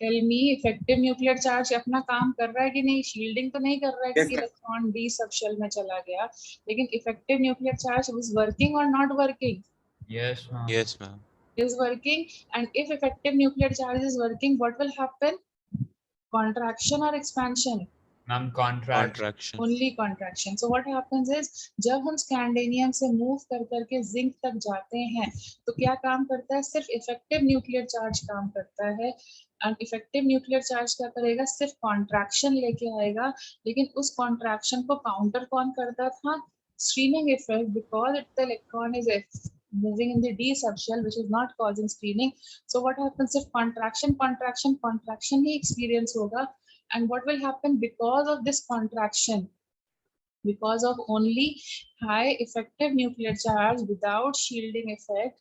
Tell me, effective nuclear charge अपना काम कर रहा है कि नहीं? शील्डिंग तो नहीं कर रहा है Yes, क्योंकि ma'am. इलेक्ट्रॉन डी सबशेल में चला गया, लेकिन effective nuclear charge is working और not working? Yes, ma'am. Yes, ma'am. Is working. And if effective nuclear charge is working, what will happen? Contraction or expansion? Ma'am, contraction. Contraction. Only contraction. So what happens is, जब हम स्कैंडिनियम से move कर करके zinc तक जाते हैं तो क्या काम करता है? सिर्फ इफेक्टिव न्यूक्लियर चार्ज काम करता है। एंड इफेक्टिव न्यूक्लियर चार्ज क्या करेगा? सिर्फ कॉन्ट्रैक्शन लेके आएगा, लेकिन उस कॉन्ट्रैक्शन को काउंटर कौन करता था? Screening effect, because the electron is moving in the d subshell, which is not causing screening. So what happens if contraction he experience होगा? And what will happen because of this contraction? Because of only high effective nuclear charge without shielding effect,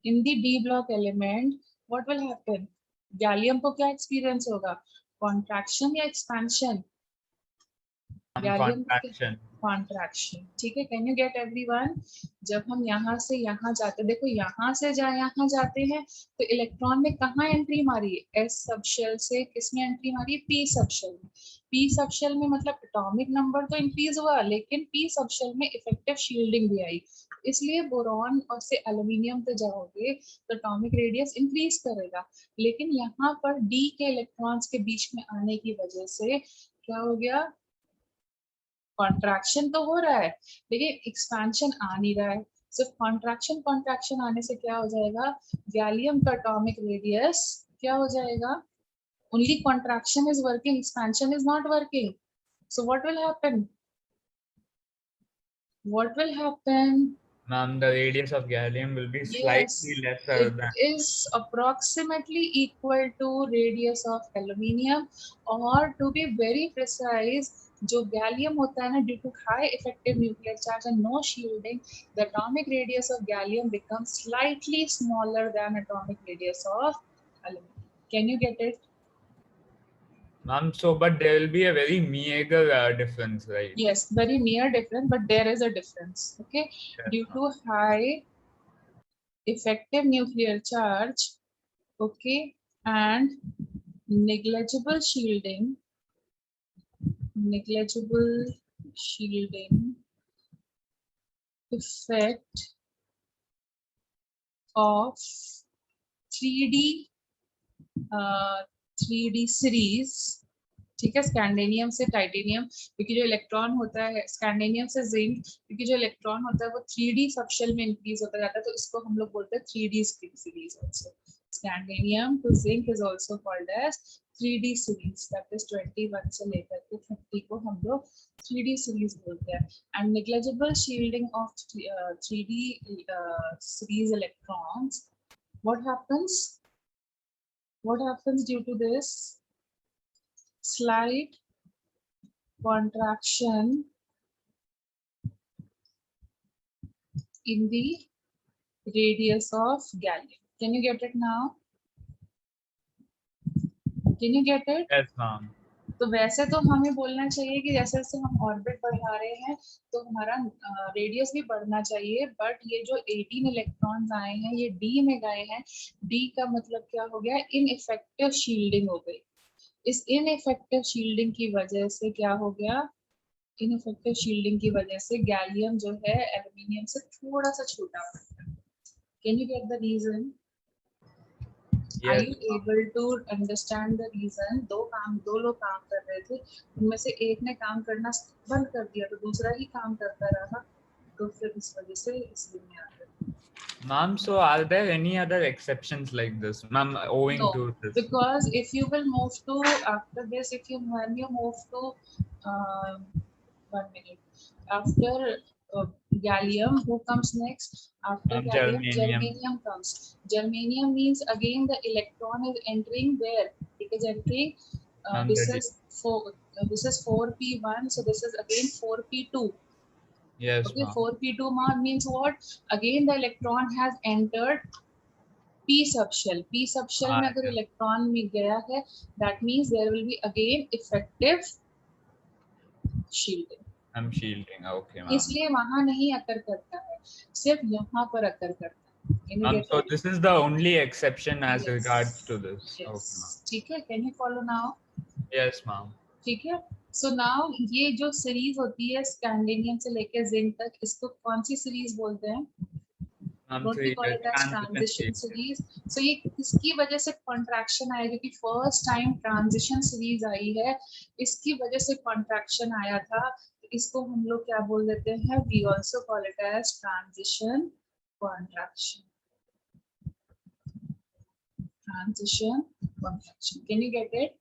in the d block element, what will happen? Gallium को क्या experience होगा? Contraction या expansion? Contraction. Contraction. ठीक है, can you gate everyone? जब हम यहाँ से यहाँ जाते, देखो यहाँ से यहाँ जाते हैं तो इलेक्ट्रॉन ने कहाँ एंट्री मारी है? एस सबशेल से किसमें एंट्री मारी है? पी सबशेल में। पी सबशेल में मतलब एटॉमिक नंबर तो इंक्रीज हुआ, लेकिन पी सबशेल में इफेक्टिव शील्डिंग भी आई, इसलिए बोरॉन और से एल्यूमिनियम पे जाओगे तो एटॉमिक रेडियस इंक्रीज करेगा। लेकिन यहाँ पर डी के इलेक्ट्रॉन्स के बीच में आने की वजह से क्या हो गया? कॉन्ट्रैक्शन तो हो रहा है लेकिन एक्सपेंशन आ नहीं रहा है। सिर्फ कॉन्ट्रैक्शन आने से क्या हो जाएगा? गैलियम का एटॉमिक रेडियस क्या हो जाएगा? Only contraction is working, expansion is not working. So what will happen? Ma'am, the radius of gallium will be slightly lesser it than. is approximately equal to radius of aluminium, or to be very precise, जो gallium होता है ना, due to high effective nuclear charge and no shielding, the atomic radius of gallium becomes slightly smaller than atomic radius of aluminum. Can you get it? Ma'am, so but there will be a very meager difference, right? Yes, very near difference, but there is a difference. Okay, Yes, due ma'am. to high effective nuclear charge, okay, and negligible shielding effect of 3D series, ठीक है, स्कैंडिनियम से titanium, क्योंकि जो electron होता है स्कैंडिनियम से zinc, क्योंकि जो इलेक्ट्रॉन होता है वो 3D सबशेल में इंक्रीज होता जाता है, तो इसको हम लोग बोलते हैं 3D series also. Scandium to zinc is also called as 3D series, that is 21 से लेकर के 50 को हम लोग 3D सीरीज बोलते हैं। And negligible shielding of 3D series electrons, what happens due to this? Slight contraction in the radius of gallium. Can you get it now? Can you get it? Yes, ma'am. तो वैसे तो हमें बोलना चाहिए कि जैसे जैसे हम ऑर्बिट बढ़ा रहे हैं तो हमारा रेडियस भी बढ़ना चाहिए, बट ये जो 18 इलेक्ट्रॉन्स आए हैं ये डी में गए हैं। डी का मतलब क्या हो गया? इनइफेक्टिव शील्डिंग हो गई। इस इनइफेक्टिव शील्डिंग की वजह से क्या हो गया? इनइफेक्टिव शील्डिंग की वजह से गैलियम जो है एल्यूमिनियम से थोड़ा सा छोटा होता है। Can you get the reason? Are Yes, you ma'am. able to understand the reason? दो लोग काम कर रहे थे, उनमें से एक ने काम करना बंद कर दिया तो दूसरा ही काम करता रहा, तो फिर इस वजह से इसलिए नहीं आ रहा। Ma'am, so are there any other exceptions like this, ma'am, owing No, to this? because if you will move to after this, when you move to 1 minute after gallium, who comes next? After gallium, germanium comes. Germanium means again the electron is entering where? It is entering. This is 4p1, so this is again 4p2. Yes, okay, ma'am. 4p2 means what? Again the electron has entered p subshell. P subshell में अगर electron में गया है, that means there will be again effective shielding. I'm shielding. Okay, ma'am. इसलिए वहां नहीं अकर करता है, सिर्फ यहाँ पर अकर करता है। Can you get So it? this is the only exception as Yes. regards to this. Okay, ma'am. Yes. ठीक है? Can you follow now? Yes, ma'am. ठीक है. So now ये जो सीरीज होती है स्कैंडिनेवियन से लेके जिंक तक, इसको कौन सी सीरीज बोलते हैं? Ma'am, Don't we call it as transition series? So ये किसकी वजह से contraction आया? क्योंकि first time transition series आई है, इसकी वजह से contraction आया था. तो इसको हम लोग क्या बोल देते हैं? We also call it as transition contraction. Transition contraction. Can you get it?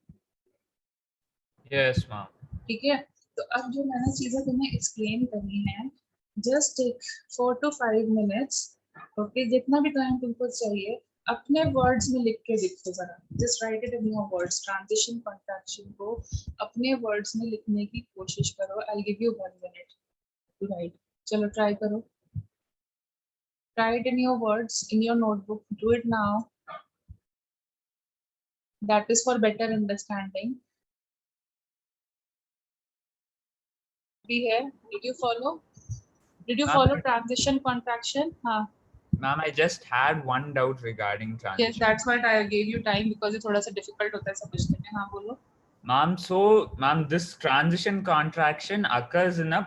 Yes, ma'am. ठीक है. तो अब जो मैंने चीजें तुम्हें एक्सप्लेन करनी है, just take 4 to 5 minutes. Okay, जितना भी टाइम तुमको चाहिए अपने वर्ड्स में लिख के लिखो जरा. Just write it in your words. Transition contraction को अपने वर्ड्स में लिखने की कोशिश करो. I give you 1 minute to write. चलो ट्राई करो. Try it in your words in your notebook. Do it now. That is for better understanding. भी है. Did you follow? Did you follow transition contraction? हाँ. Ma'am, I just had one doubt regarding Yes, transition. that's what I gave you time because ये थोड़ा सा difficult होता है समझने में. हाँ बोलो. Ma'am, so ma'am, this transition contraction occurs in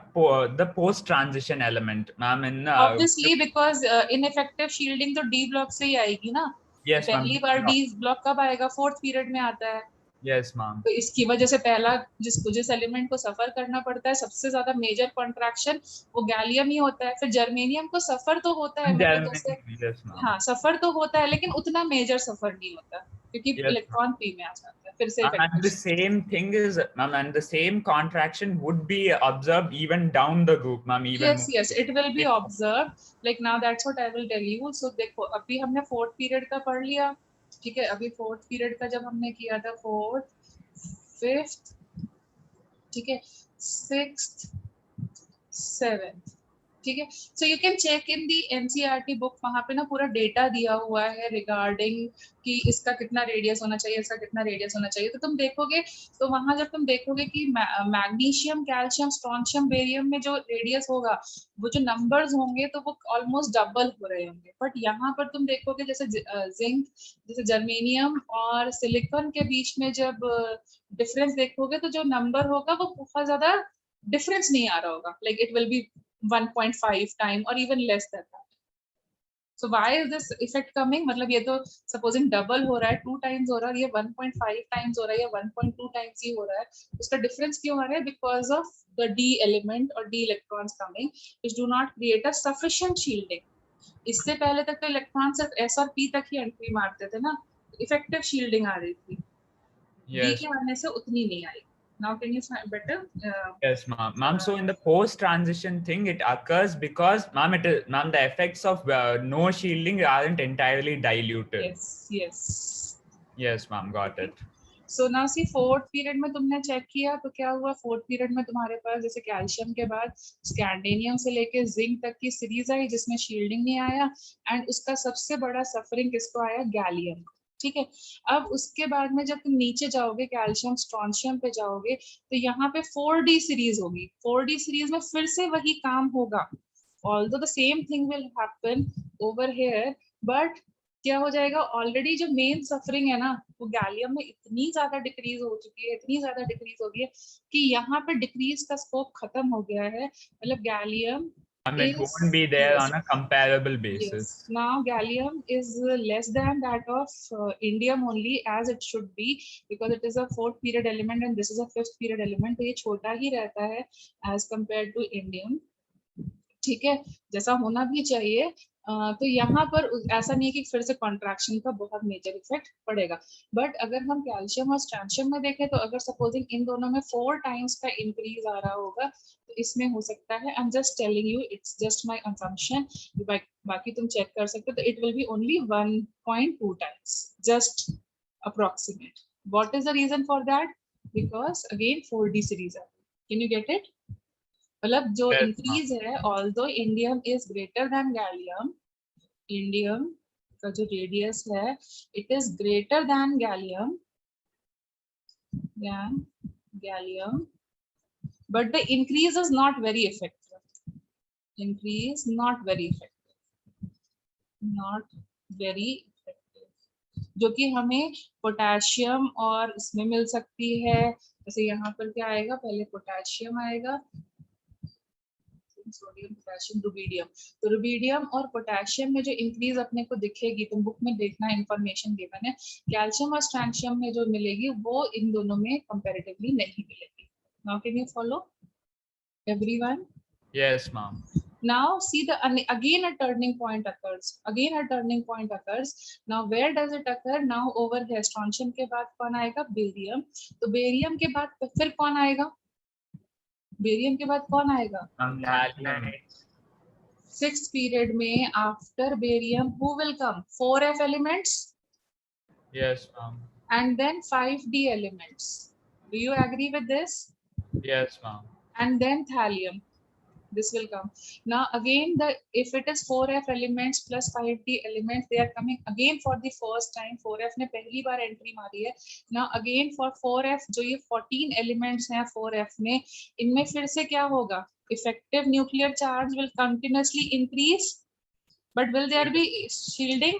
the post-transition element. Ma'am, in Obviously because ineffective shielding तो D block से ही आएगी ना. yes, ma'am. पहली बार D block कब आएगा? 4th period में आता है. Yes, ma'am. तो इसकी वजह से पहला जिस एलिमेंट को सफर करना पड़ता है सबसे ज्यादा मेजर कॉन्ट्रैक्शन वो गैलियम ही होता है. फिर जर्मेनियम को सफर तो होता है मतलब जैसे Yes, ma'am. हाँ सफर तो होता है लेकिन उतना मेजर सफर नहीं होता क्योंकि Yes, इलेक्ट्रॉन पी में आ जाता है. फिर से Ma'am, and the same thing is, ma'am, and the same contraction would be observed even down the group, ma'am. Even yes it will be observed. Like now that's what I will tell you. So देखो अभी हमने 4th period का पढ़ लिया. ठीक है. अभी 4th period का जब हमने किया था 4th 5th ठीक है 6th 7th ठीक है. So you can check in the NCERT book. वहां पे ना पूरा डेटा दिया हुआ है रिगार्डिंग कि इसका कितना रेडियस होना चाहिए, इसका कितना रेडियस होना चाहिए. तो तुम देखोगे तो वहां जब तुम देखोगे कि मैग्नीशियम कैल्शियम स्ट्रोंशियम बेरियम में जो रेडियस होगा वो जो नंबर्स होंगे तो वो ऑलमोस्ट डबल हो रहे होंगे. बट यहाँ पर तुम देखोगे जैसे जिंक जैसे जर्मेनियम और सिलिकॉन के बीच में जब डिफरेंस देखोगे तो जो नंबर होगा वो बहुत ज्यादा डिफरेंस नहीं आ रहा होगा. Like it will B 1.5 time or even less than that. So why is this effect coming? मतलब ये तो supposing double हो रहा है 2 times हो रहा है, ये 1.5 times हो रहा है या 1.2 times ही हो रहा है. उसका difference क्यों आ रहा है? Because of the D element or D electrons coming which do not create a sufficient shielding. इससे पहले तक तो इलेक्ट्रॉन सिर्फ S और P तक ही एंट्री मारते थे ना. इफेक्टिव शील्डिंग आ रही थी. D के आने से उतनी नहीं आई. Now can you find better? Yes, ma'am. Ma'am, so in the post-transition thing, it occurs because, ma'am, ma'am, the effects of no shielding aren't entirely diluted. Yes. Yes, ma'am, got it. So now see 4th period में तुमने check किया तो क्या हुआ? 4th period में तुम्हारे पास जैसे calcium के बाद स्कैंडिनियम से लेके जिंक तक की सीरीज आई जिसमें शील्डिंग नहीं आया. एंड उसका सबसे बड़ा सफरिंग किसको आया? गैलियम. ठीक है. अब उसके बाद में जब तुम नीचे जाओगे कैल्शियम स्ट्रोंशियम पे जाओगे तो यहाँ पे 4D सीरीज होगी. 4D सीरीज में फिर से वही काम होगा. Although the same thing will happen over here but क्या हो जाएगा? ऑलरेडी जो मेन सफरिंग है ना वो गैलियम में इतनी ज्यादा डिक्रीज हो चुकी है, इतनी ज्यादा डिक्रीज हो गई है कि यहाँ पे डिक्रीज का स्कोप खत्म हो गया है. मतलब gallium It won't be there on a comparable basis. Yes. Now gallium is less than that of indium only as it should be because it is a 4th period element and this is a 5th period element. तो ये छोटा ही रहता है as compared to indium. ठीक है. जैसा होना भी चाहिए. तो यहाँ पर ऐसा नहीं है कि फिर से कॉन्ट्रैक्शन का बहुत मेजर इफेक्ट पड़ेगा. बट अगर हम कैल्शियम और स्ट्रोंशियम में देखें तो अगर सपोजिंग इन दोनों में 4 times का इंक्रीज आ रहा होगा तो इसमें हो सकता है. I am just telling you, it's just my assumption. बाकी तुम चेक कर सकते हो. तो it will be only 1.2 times, just approximate. What is the reason for that? Because again 4D series है. Can you get it? मतलब जो increase है although indium is greater than gallium. Indium का जो रेडियस है it is greater than gallium but the increase is not very effective. Not very effective, जो कि हमें पोटेशियम और इसमें मिल सकती है। जैसे यहाँ पर क्या आएगा, पहले पोटेशियम आएगा, सोडियम पोटेशियम रुबीडियम। तो रुबीडियम और पोटेशियम में जो इंक्रीज अपने को दिखेगी, तुम बुक में देखना, इंफॉर्मेशन गिवन है। कैल्शियम और स्ट्रैंशियम में जो मिलेगी वो इन दोनों में कंपैरेटिवली नहीं मिलेगी। Now can you follow everyone? Yes, ma'am. Now see the again a turning point occurs. Again a turning point occurs. Now where does it occur? Now over here strontium के बाद कौन आएगा? बेरियम। तो barium के बाद फिर कौन आएगा? बेरियम के बाद कौन आएगा? Thallium. 6th period में after barium who will come? 4f elements Yes, ma'am. and then 5d elements. Do you agree with this? Yes, ma'am. And then thallium. This will come. Now again, if it is 4f elements plus 5d elements, they are coming again for the first time. 4f ने पहली बार entry मारी है. Now again for 4f, जो ये 14 elements हैं 4f में, इनमें फिर से क्या होगा? Effective nuclear charge will continuously increase, but will there be shielding?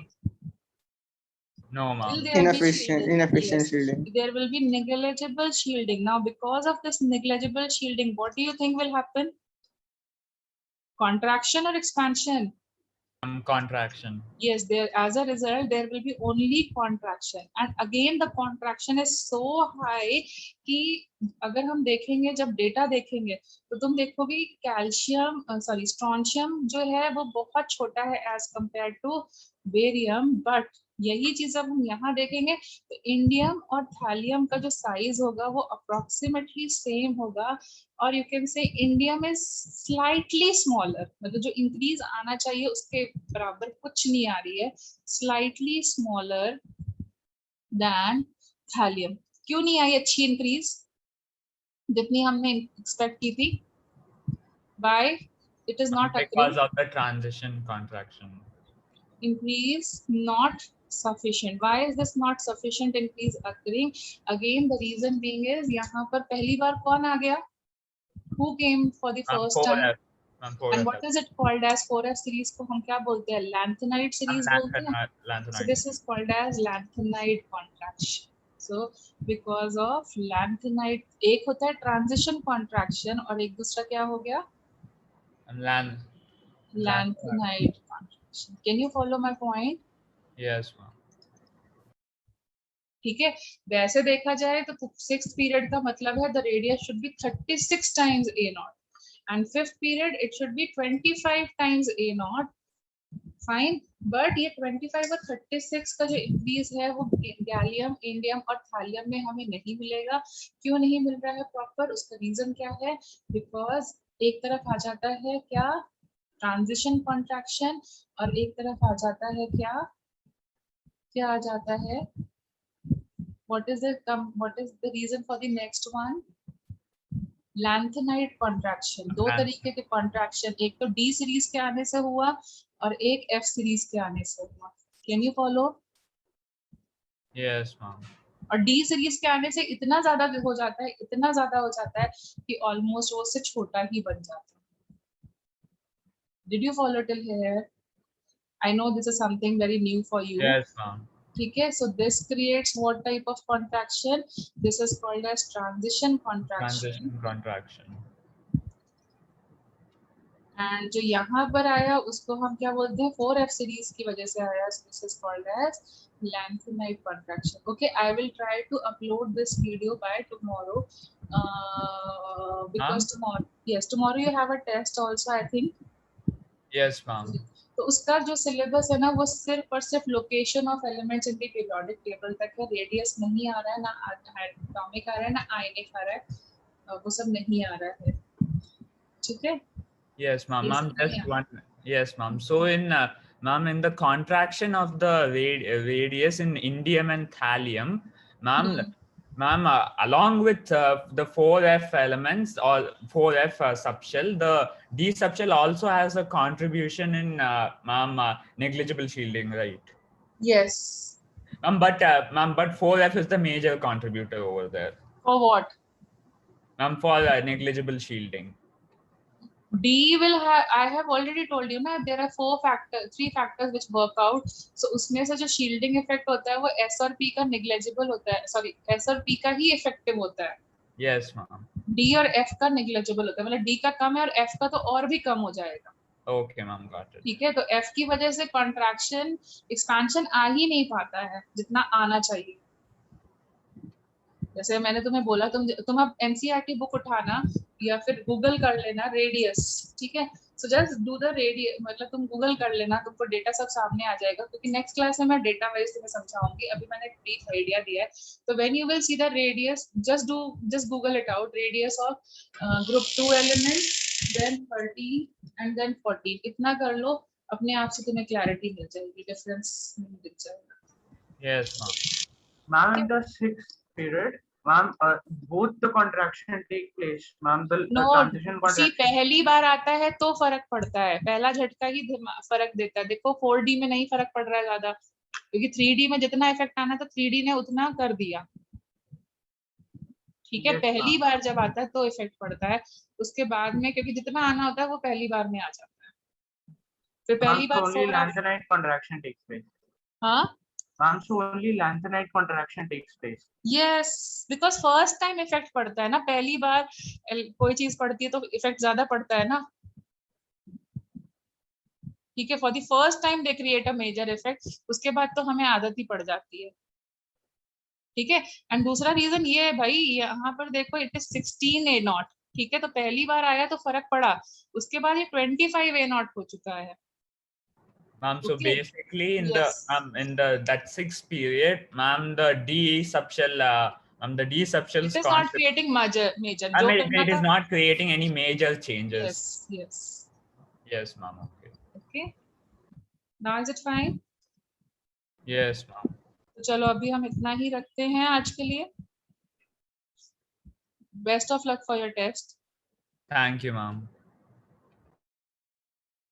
No, Will ma'am. there be Inefficient shielding? Yes. shielding. There will be negligible shielding. Now because of this negligible shielding, what do you think will happen? Contraction or expansion? Contraction. Yes, there as a result there will be only contraction, and again the contraction is so high कि अगर हम देखेंगे, जब data देखेंगे तो तुम देखोगे calcium sorry strontium जो है वो बहुत छोटा है as compare to barium, but यही चीज अब हम यहाँ देखेंगे तो इंडियम और थैलियम का जो साइज होगा वो अप्रोक्सीमेटली सेम होगा, और you can say indium is slightly smaller, मतलब जो इंक्रीज आना चाहिए उसके बराबर कुछ नहीं आ रही है, स्लाइटली स्मॉलर देन थैलियम। क्यों नहीं आई अच्छी इंक्रीज जितनी हमने एक्सपेक्ट की थी? By it is not Because of the transition contraction. increase not sufficient. Why is this not sufficient increase occurring? Again the reason being is यहाँ पर पहली बार कौन आ गया? Who came for the first time? 4F. Ma'am, 4F. And what is it called as? 4f series को हम क्या बोलते हैं? lanthanide series बोलते हैं. So this is called as lanthanide contraction. So because of lanthanide, एक होता है transition contraction और एक दूसरा क्या हो गया? Lanthanide contraction. Can you follow my point? Yes, ma'am. ठीक है, वैसे देखा जाए तो 6th पीरियड का मतलब है the radius should be 36 times A not and 5th period it should be 25 times A not, fine. But ये 25 और 36 का जो इंक्रीज है वो गैलियम, इंडियम और थैलियम में हमें नहीं मिलेगा। क्यों नहीं मिल रहा है प्रॉपर? उसका रीजन क्या है? बिकॉज एक तरफ आ जाता है क्या? ट्रांजिशन कॉन्ट्रैक्शन, और एक तरफ आ जाता है क्या? क्या आ जाता है? What is the reason for the next one? Lanthanide contraction. दो तरीके के contraction, एक तो D series के आने से हुआ और एक F series के आने से हुआ। Can you follow? Yes, ma'am. और D series के आने से इतना ज्यादा हो जाता है, इतना ज्यादा हो जाता है कि ऑलमोस्ट वो से छोटा ही बन जाता है। Did you follow till here? I know this is something very new for you. Yes, ma'am. ठीक है, so this creates what type of contraction? This is called as transition contraction. Transition contraction. And जो यहाँ पर आया उसको हम क्या बोलते हैं? 4f series की वजह से आया, so this is called as lanthanide contraction. Okay, I will try to upload this video by tomorrow. Because tomorrow you have a test also, I think. Yes, ma'am. तो उसका जो सिलेबस है ना वो सिर्फ और सिर्फ location of elements in the periodic table तक है। रेडियस नहीं आ रहा है, ना एटॉमिक आ रहा है, ना आयनिक आ रहा है, वो सब नहीं आ रहा है। ठीक है? Yes, ma'am. Ma'am, just one. Yes, ma'am. So ma'am, in the contraction of the radius in indium and thallium, ma'am, along with the 4f elements or 4f subshell, the D subshell also has a contribution in negligible shielding, right? Yes. Ma'am, but 4f is the major contributor over there. For what? Ma'am, for negligible shielding. D will have, I have already told you ना, there are 3 factors which work out. So उसमें से जो shielding effect होता है वो S और P का negligible होता है, sorry S और P का ही effective होता है. Yes, ma'am. D और F का negligible होता है, मतलब D का कम है और F का तो और भी कम हो जाएगा. Okay, ma'am, got it. ठीक है, तो F की वजह से contraction expansion आ ही नहीं पाता है जितना आना चाहिए. जैसे मैंने तुम्हें बोला, तुम अब एनसीईआरटी बुक उठाना या फिर गूगल कर लेना रेडियस, ठीक है. So just do the radius, मतलब तुम गूगल कर लेना, तुमको डेटा सब सामने आ जाएगा, क्योंकि नेक्स्ट क्लास में मैं डेटा वाइज तुम्हें समझाऊंगी. अभी मैंने एक ब्रीफ आइडिया दिया है. तो when you will see the radius, just Google it out, radius of group 2 element, then 30 and then 40. इतना कर लो, अपने आप से तुम्हें क्लैरिटी मिल जाएगी, डिफरेंस दिख जाएगा. Yes, ma'am. Ma'am, in the 6th period, ma'am, both the contraction take place. Ma'am, the No, transition see, contraction. पहली बार आता है तो फर्क पड़ता है, पहला झटका ही फर्क देता है. देखो 4D में नहीं फर्क पड़ रहा है ज्यादा, क्योंकि 3D में जितना इफेक्ट आना था 3D ने उतना कर दिया. ठीक है, Yes, पहली ma'am. बार जब आता है तो इफेक्ट पड़ता है, उसके बाद में क्योंकि जितना आना होता है वो पहली बार में आ जाता है. फिर Ma'am, पहली so बार only lanthanide contraction takes place. हाँ, Ma'am, so only lanthanide contraction takes place. Yes, because first time effect पड़ता है ना, पहली बार कोई चीज पड़ती है तो इफेक्ट ज्यादा पड़ता है ना. ठीक है, for the first time they create a major effect, उसके बाद तो हमें आदत ही पड़ जाती है. ठीक है, एंड दूसरा रीजन ये है भाई, यहाँ पर देखो इट इज 16A0. ठीक है, तो पहली बार आया तो फर्क पड़ा, उसके बाद ये 25A0 हो चुका है. Ma'am, so Okay. basically in Yes. that 6th period, ma'am, the D subshell It is not creating major. I जो mean, करना it is था- not creating any major changes. Yes, yes. Yes, ma'am. Okay. Okay. Now is it fine? Yes, ma'am. तो चलो अभी हम इतना ही रखते हैं आज के लिए. Best of luck for your test. Thank you, ma'am.